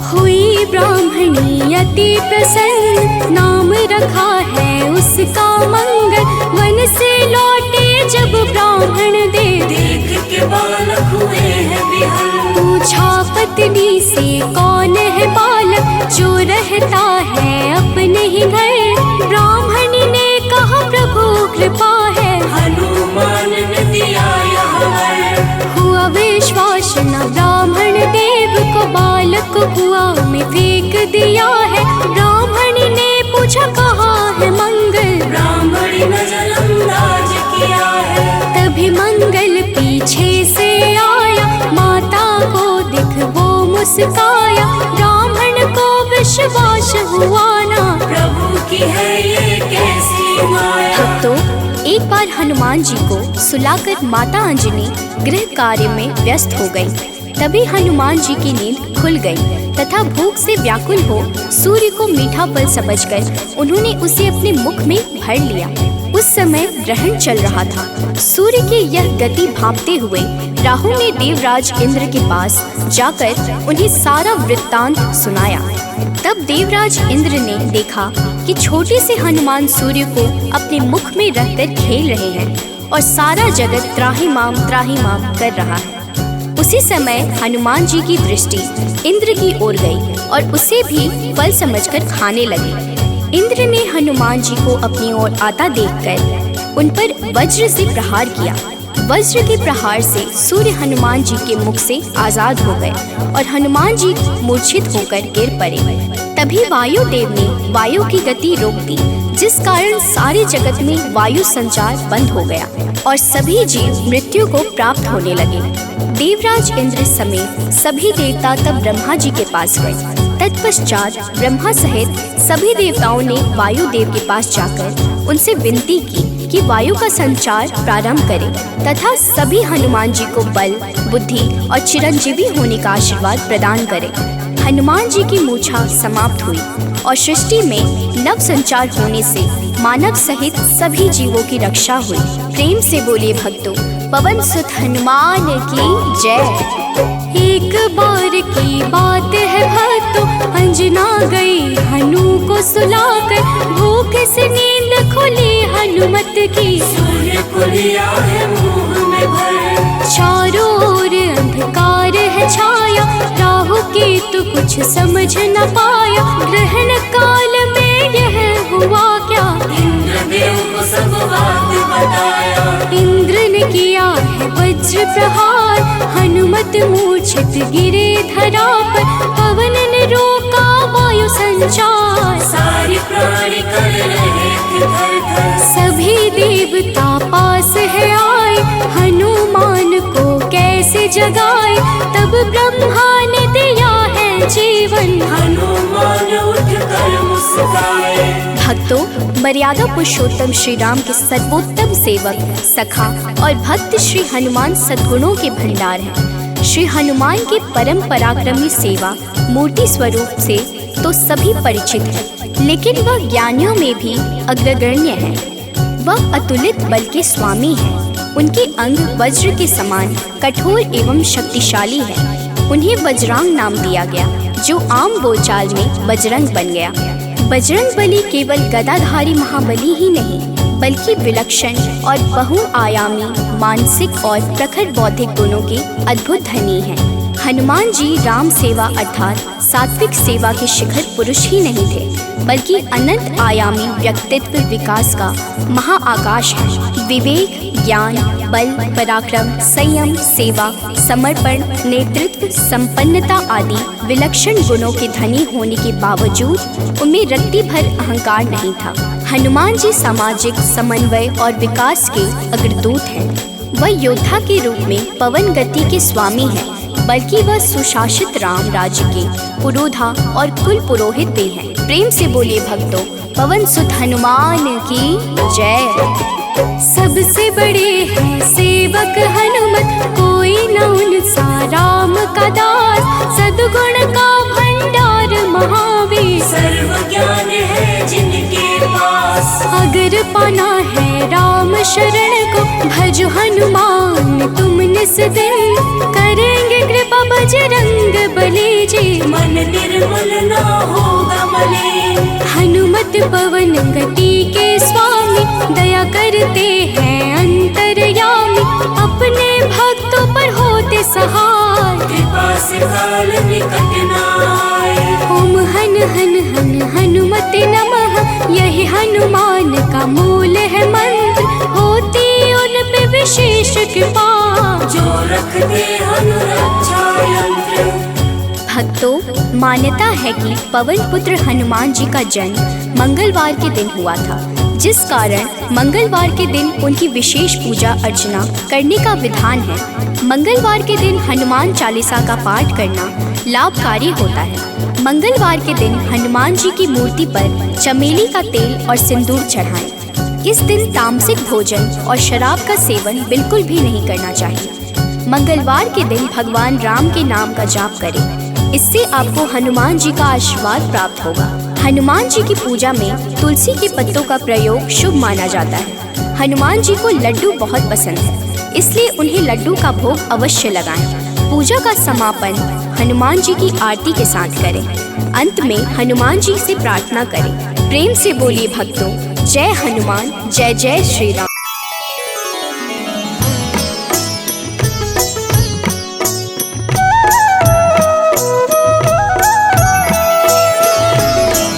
हुई ब्राह्मणी अति प्रसन्न, नाम रखा है उसका मंगल। वन से लौटे जब ब्राह्मण देव, देख के बालक हुए हैं विहल। पूछा पत्नी से कौन है बालक, जो रहता है अपने ही घर। ब्राह्मणी ने कहा प्रभु कृपा है, हनुमान ने दिया यह वर। हुआ विश्वास न ब्राह्मण देव को, बालक को कुआं में फेंक दिया है। ब्राह्मणी ने पूछा कहाँ है मंगल, ब्राह्मणी ने नजरअंदाज किया है। तभी मंगल पीछे से आया, माता को देख वो मुस्काया। ब्राह्मण को विश्वास हुआ ना, प्रभु की है ये कैसी माया। भक्तों, एक बार हनुमान जी को सुलाकर माता अंजनी गृह कार्य में व्यस्त हो गई। तभी हनुमान जी की नींद खुल गई तथा भूख से व्याकुल हो सूर्य को मीठा फल समझकर उन्होंने उसे अपने मुख में भर लिया। उस समय ग्रहण चल रहा था। सूर्य की यह गति भांपते हुए राहु ने देवराज इंद्र के पास जाकर उन्हें सारा वृत्तांत सुनाया। तब देवराज इंद्र ने देखा कि छोटे से हनुमान सूर्य को अपने मुख में रखकर खेल रहे हैं और सारा जगत त्राहिमाम कर रहा है। उसी समय हनुमान जी की दृष्टि इंद्र की ओर गई और उसे भी फल समझकर खाने लगे। इंद्र ने हनुमान जी को अपनी ओर आता देखकर उन पर वज्र से प्रहार किया। वज्र के प्रहार से सूर्य हनुमान जी के मुख से आजाद हो गए और हनुमान जी मूर्छित होकर गिर पड़े। तभी वायुदेव ने वायु की गति रोक दी, जिस कारण सारे जगत में वायु संचार बंद हो गया और सभी जीव मृत्यु को प्राप्त होने लगे। देवराज इंद्र समेत सभी देवता तब ब्रह्मा जी के पास गए। तत्पश्चात ब्रह्मा सहित सभी देवताओं ने वायुदेव के पास जाकर उनसे विनती की कि वायु का संचार प्रारंभ करें तथा सभी हनुमान जी को बल, बुद्धि और चिरंजीवी होने का आशीर्वाद प्रदान करें। हनुमान जी की मूर्छा समाप्त हुई और सृष्टि में नव संचार होने से मानव सहित सभी जीवों की रक्षा हुई। प्रेम से बोलिए भक्तों, पवन सुत हनुमान की जय। एक बार की बात है भक्तों, अंजना गई हनु को सुलाकर। भूख से नींद खुली हनुमत की, सूर्य को लिया है मुंह में भर। चारों ओर अंधकार है छाया, राहु केतु कुछ समझ न पाया। ग्रहण काल में यह हुआ क्या, इंद्रदेव को सब बात बताया। इंद्र ने किया है वज्र प्रहार, हनुमत मूर्छित गिरे धरा पर। पवन ने रोका वायु संचार, सारी प्राणी कर रहे थे थर-थर। सभी देवता पास है आए, हनुमान को कैसे जगाए। तब ब्रह्मा ने दिया है जीवन, हनुमान उठकर मुस्काए। भक्तों, मर्यादा पुरुषोत्तम श्री राम के सर्वोत्तम सेवक, सखा और भक्त श्री हनुमान सद्गुणों के भंडार हैं। श्री हनुमान की परम पराक्रमी सेवा मूर्ति स्वरूप से तो सभी परिचित हैं, लेकिन वह ज्ञानियों में भी अग्रगण्य है। वह अतुलित बल के स्वामी हैं। उनके अंग वज्र के समान कठोर एवं शक्तिशाली हैं। उन्हें वज्रांग नाम दिया गया। जो आम बोलचाल में बजरंग बन गया। बजरंग बली केवल गदाधारी महाबली ही नहीं, बल्कि विलक्षण और बहुआयामी मानसिक और प्रखर बौद्धिक गुणों के अद्भुत धनी हैं। हनुमान जी राम सेवा अर्थात सात्विक सेवा के शिखर पुरुष ही नहीं थे, बल्कि अनंत आयामी व्यक्तित्व विकास का महाआकाश है। विवेक, ज्ञान, बल, पराक्रम, संयम, सेवा, समर्पण, नेतृत्व, संपन्नता आदि विलक्षण गुणों के धनी होने के बावजूद उनमें रत्ती भर अहंकार नहीं था। हनुमान जी सामाजिक समन्वय और विकास के अग्रदूत हैं। वह योद्धा के रूप में पवन गति के स्वामी हैं, बल्कि वह सुशासित राम राज्य के पुरोधा और कुल पुरोहित भी हैं। प्रेम से बोलिए भक्तों, पवन सुत हनुमान की जय। सबसे बड़े हैं सेवक हनुमत, कोई न उनसा राम का दास। सद्गुण का भंडार महावीर, सर्व ज्ञान है जिनके पास। अगर पाना है राम शरण को, भजो हनुमान तुम निस दिन। करेंगे कृपा बजरंग बली जी, मन निर्मल ना होगा मलिन। हनुमत पवन गति के स्वामी, दया करते हैं अंतर्यामी। अपने भक्तों पर होते सहाय, कृपा से काल निकट न आए। ओम हन हन हन हनुमते नमः, यही हनुमान का मूल है मंत्र। होती उन पे विशेष कृपा, जो रखते अनुरक्षा यंत्र। भक्तों, मान्यता है कि पवन पुत्र हनुमान जी का जन्म मंगलवार के दिन हुआ था, जिस कारण मंगलवार के दिन उनकी विशेष पूजा अर्चना करने का विधान है। मंगलवार के दिन हनुमान चालीसा का पाठ करना लाभकारी होता है। मंगलवार के दिन हनुमान जी की मूर्ति पर चमेली का तेल और सिंदूर चढ़ाएं। इस दिन तामसिक भोजन और शराब का सेवन बिल्कुल भी नहीं करना चाहिए। मंगलवार के दिन भगवान राम के नाम का जाप करें, इससे आपको हनुमान जी का आशीर्वाद प्राप्त होगा। हनुमान जी की पूजा में तुलसी के पत्तों का प्रयोग शुभ माना जाता है। हनुमान जी को लड्डू बहुत पसंद है, इसलिए उन्हें लड्डू का भोग अवश्य लगाएं। पूजा का समापन हनुमान जी की आरती के साथ करें। अंत में हनुमान जी से प्रार्थना करें। प्रेम से बोलिए भक्तों, जय हनुमान, जय जय श्री राम।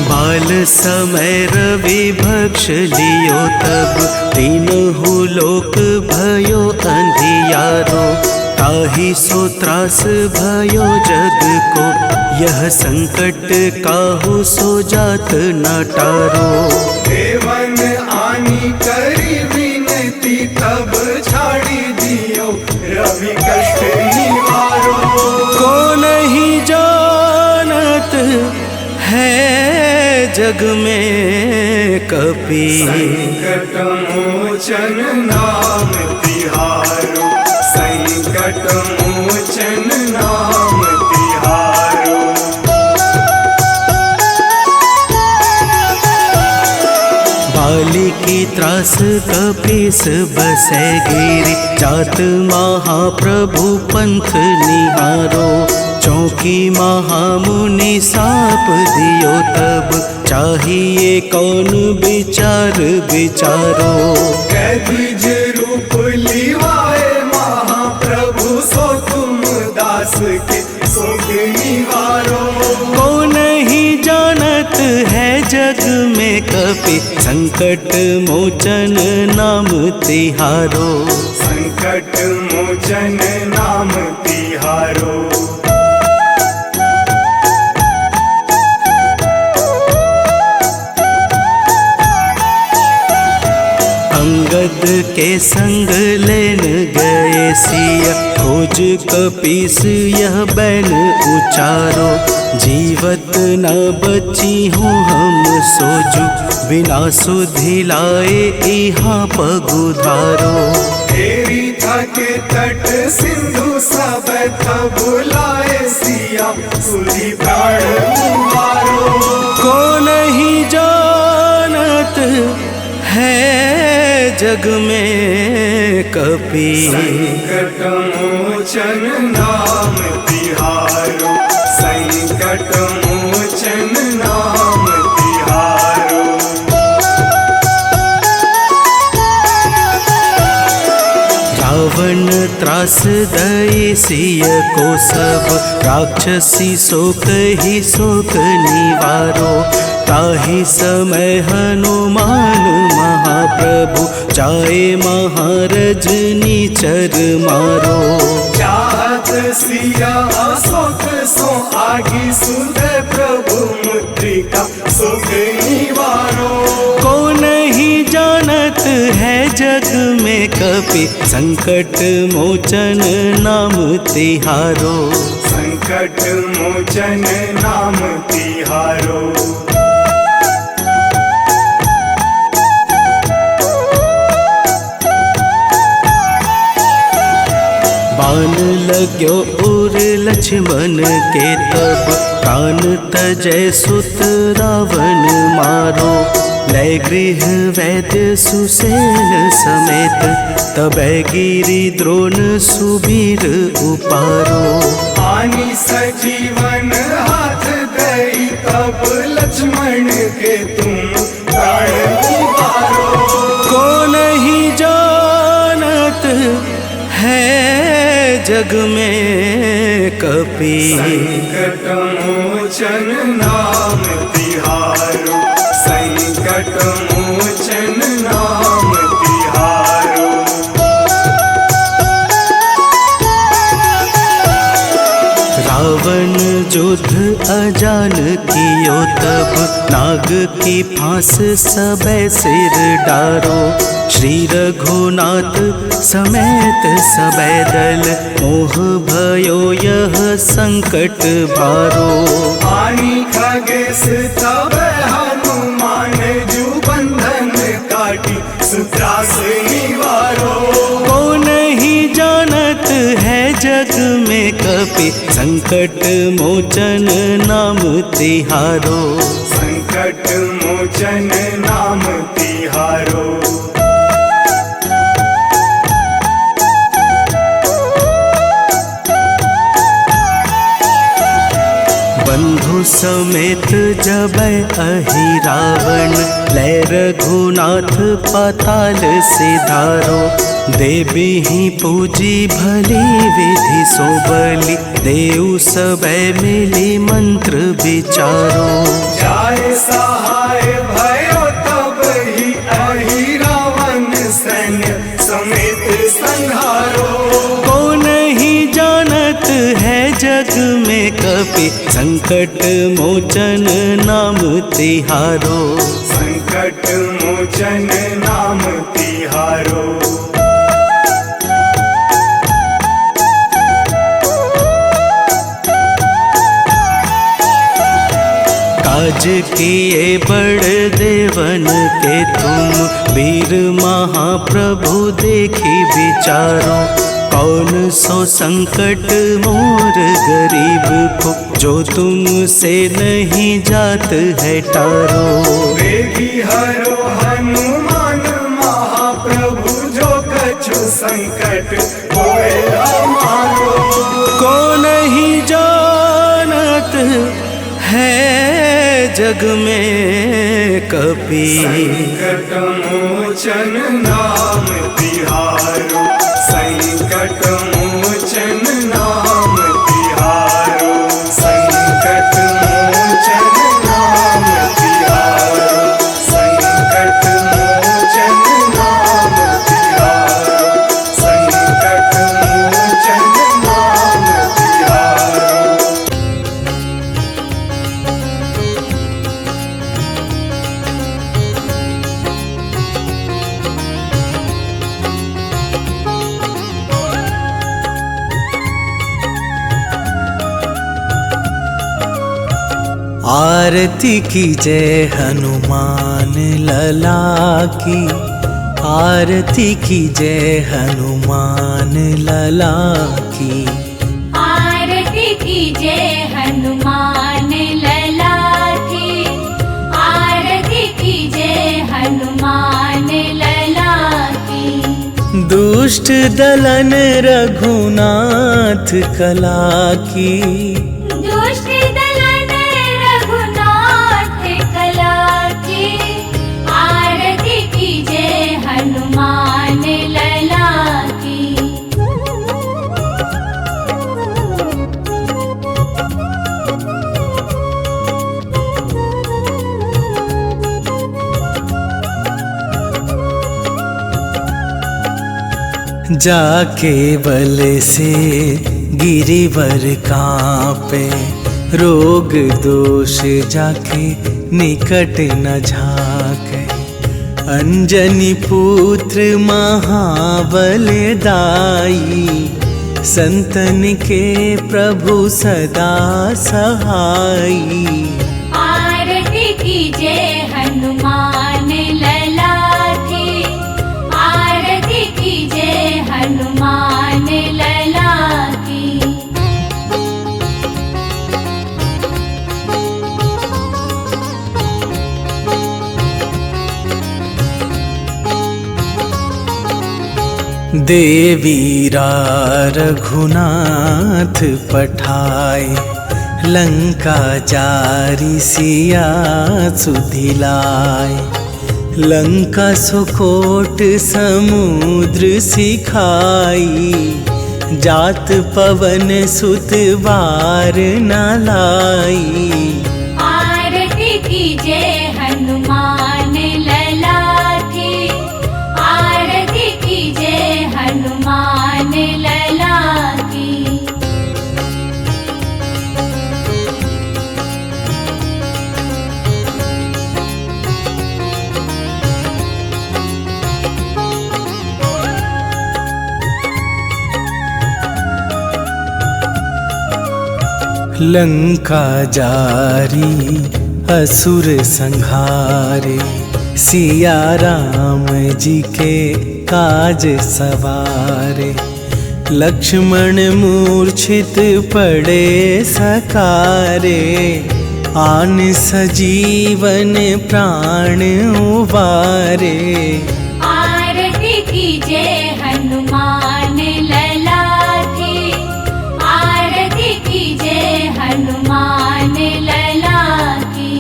बाल समय रवि भक्ष लियो, तब तीनहु लोक भयो अंधियारो। ताहि सो त्रास भयो जग को, यह संकट काहू सो जात न टारो। देवन आनी करी विनती, तब छाड़ी दियो रवि कष्ट निवारो। को नहीं जानत है जग में कपि, संकट मोचन नाम तिहारो। संकट मोचन नाम तिहारो। बाली की त्रास कपीस बसै गिरि, जात महाप्रभु पंथ निहारो। चौकी महामुनि साप दियो, तब चाहिए कौन विचार विचारो। कैदिज रूप लिवाए महाप्रभु, सो तुम दास के शोक निवारो। को नहीं जानत है जग में कपि, संकट मोचन नाम तिहारो। संकट मोचन नाम तिहारो। अंगद के संग लेन गए सिया, खोज कपीस यह बैन उचारो। जीवत न बची हूँ हम सोजू, बिना सुधि लाए यहाँ पगुधारो। तेरी थके तट सिंधु सब तब लाए सिया, सुधी प्राण उबारो। को नहीं जानत है जग में कपि, संकट मोचन नाम तिहारो। संकट त्रास दई सिय को सब राक्षसी शोक ही शोक निवारो। ताहि समय हनुमान महाप्रभु जाए महारजनी चर मारो। चाहत सिया अशोक सो आगी सुधे प्रभु मुद्रिका सुख निवारो। को नहीं जानत है जग में कपि संकट मोचन नाम तिहारो। संकट मोचन नाम तिहारो। बाण लाग्यो उर लक्ष्मण के तब प्राण तजय सुत रावण मारो। लय गृह वैद्य सुसेन समेत तबै गिरि द्रोण सुबीर उपारो। आनी सजीवन हाथ दई तब लक्ष्मण के तुम प्राण उबारो। को नहीं जानत है जग में कपि संकट मोचन नाम तिहारो। संकट मोचन नाम तिहारो। रावण युद्ध अजान कियो तब नाग की फांस सबे सिर डारो। श्री रघुनाथ समेत सबे दल मोह भयो यह संकट भारो। आनी खगेश तब हनुमान जु बंधन काटी सुत्रास निवारो। को नहीं जानत है जग में कपि संकट मोचन नाम तिहारो। संकट मोचन नाम तिहारो। बंधु समेत जबै अहि रावण लय रघुनाथ पाताल सिधारो। देवी ही पूजी भली विधि सो बलि देव सबे मिली मंत्र विचारो। जाय सहाय भयो तब ही अहि रावण सैन्य समेत संहारो। को नहीं जानत है जग में कपि संकट मोचन नाम तिहारो। संकट मोचन नाम तिहारो। काज किए बड़ देवन के तुम वीर महाप्रभु देखी विचारो। कौन सो संकट मोर गरीब को जो तुमसे नहीं जात है टारो। वेगी हरो हनुमान महाप्रभु जो कछु संकट होए हमारो। को नहीं जानत है जग में कपि संकट मोचन नाम तिहारो। संकट मोचन नाम तिहारो। संकट मोचन नाम तिहारो। संकट मोचन नाम तिहारो। संकट मोचन नाम तिहारो। आरती की जय हनुमान लला की। आरती की जय हनुमान लला की। आरती की जय हनुमान लला की। आरती की जय हनुमान लला की। दुष्ट दलन रघुनाथ कला की। दुष्ट दलन रघुनाथ कला की। आरती की जय हनुमान लला की। जाके बल से गिरिवर कांपे, रोग दोष जाके निकट न झाके। अंजनी पुत्र महाबल दाई, संतन के प्रभु सदा सहाई। आरती कीजे हनुमान लला की, आरती कीजे हनुमान लला की। देवीरा रघुनाथ पठाए, लंका जारी सिया सुधिलाए। लंका सुकोट समुद्र सिखाई, जात पवन सुत बार न लाई। आरती कीजे हनुमान लला की, आरती कीजे हनुमान लला की। लंका जारी असुर संहारे, सिया राम जी के काज सवारे। लक्ष्मण मूर्छित पड़े सकारे, आन सजीवन प्राण उबारे। आरती कीजे हनुमान लला की, आरती कीजे हनुमान लला की।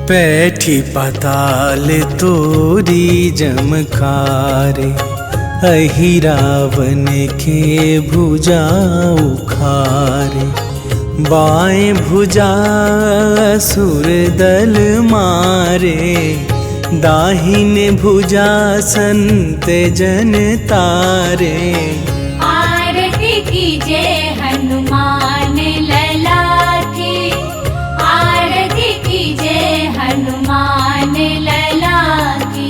बैठी पाताल तोरी जमकारे, अहि रावण के भुजा उखारे। बाएं भुजा असुर दल मारे, दाहिन भुजा संत जन तारे। आरती कीजे हनुमान लला की, आरती कीजे हनुमान लला की।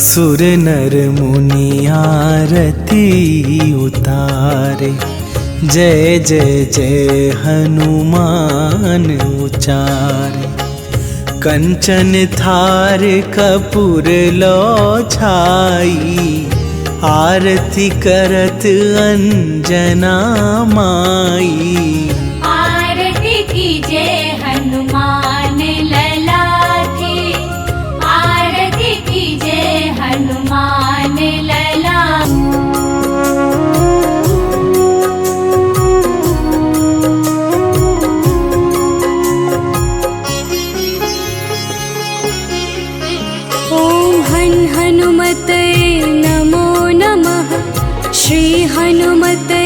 सुर नर मुनि आरती उतारे, जय जय जय हनुमान उचारे। कंचन थार कपूर लो छाई, आरती करत अंजना माई। आरती कीजे हनुमान लला की, आरती कीजे हनुमान लला। ओम हनुमते नमो नमः, श्री हनुमते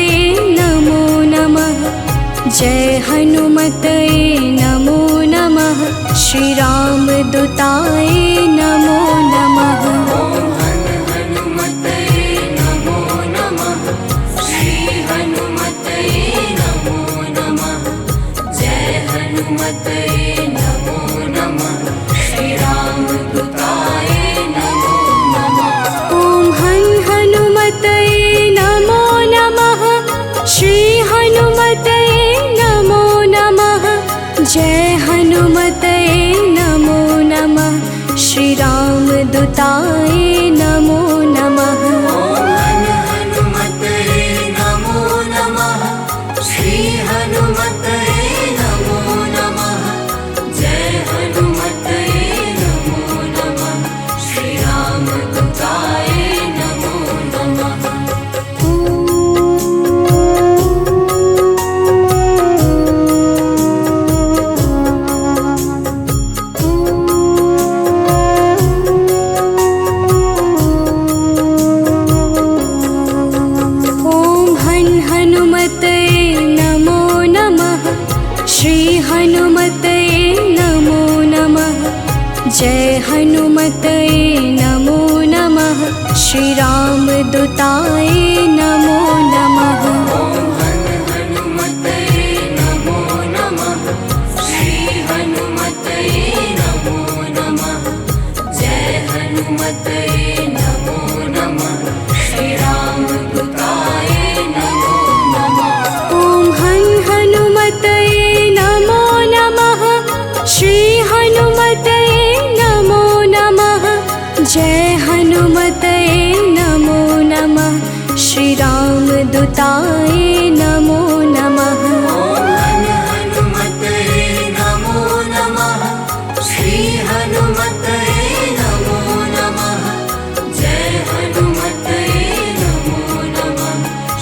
नमो नमः। जय हनुमते नमो नमः, श्री राम दूताय नमो नमः। हनुमते नमो नमः, श्री हनुमते नमो नमः। जय हनुमते नमो नमः, श्री राम दूताय नमो नमः। ओम हनुमते नमो नमः, श्री हनुमते नमो नमः। जय हनुमते नमो नमः, हनुमतये नमो नमः। श्री रामदूताय नमो नमः। हनुमतये नमो नमः। श्री हनुमतये नमो नमः। जय हनुमतये नमो नमः। श्री रामदूताय नमो नमः। ॐ हनुमतये नमो नमः। श्री हनुमतये नमो नमः। जय हनुमतये नमो नमः। श्री रामदूताय नमो नमः। हनुमतये नमो नमः। श्री हनुमतये नमो नमः। जय हनुमतये नमो नमः।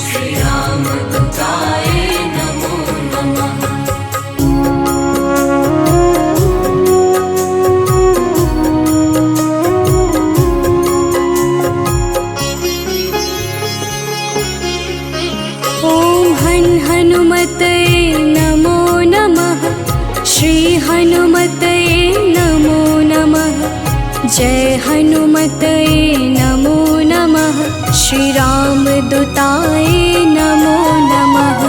श्री रामदूताय नमो नमः। ॐ हनुमतये नमो नमः। श्री हनुमतये नमो नमः। जय हनुमतये नमो नमः। श्री रामदूताय नमो नमः।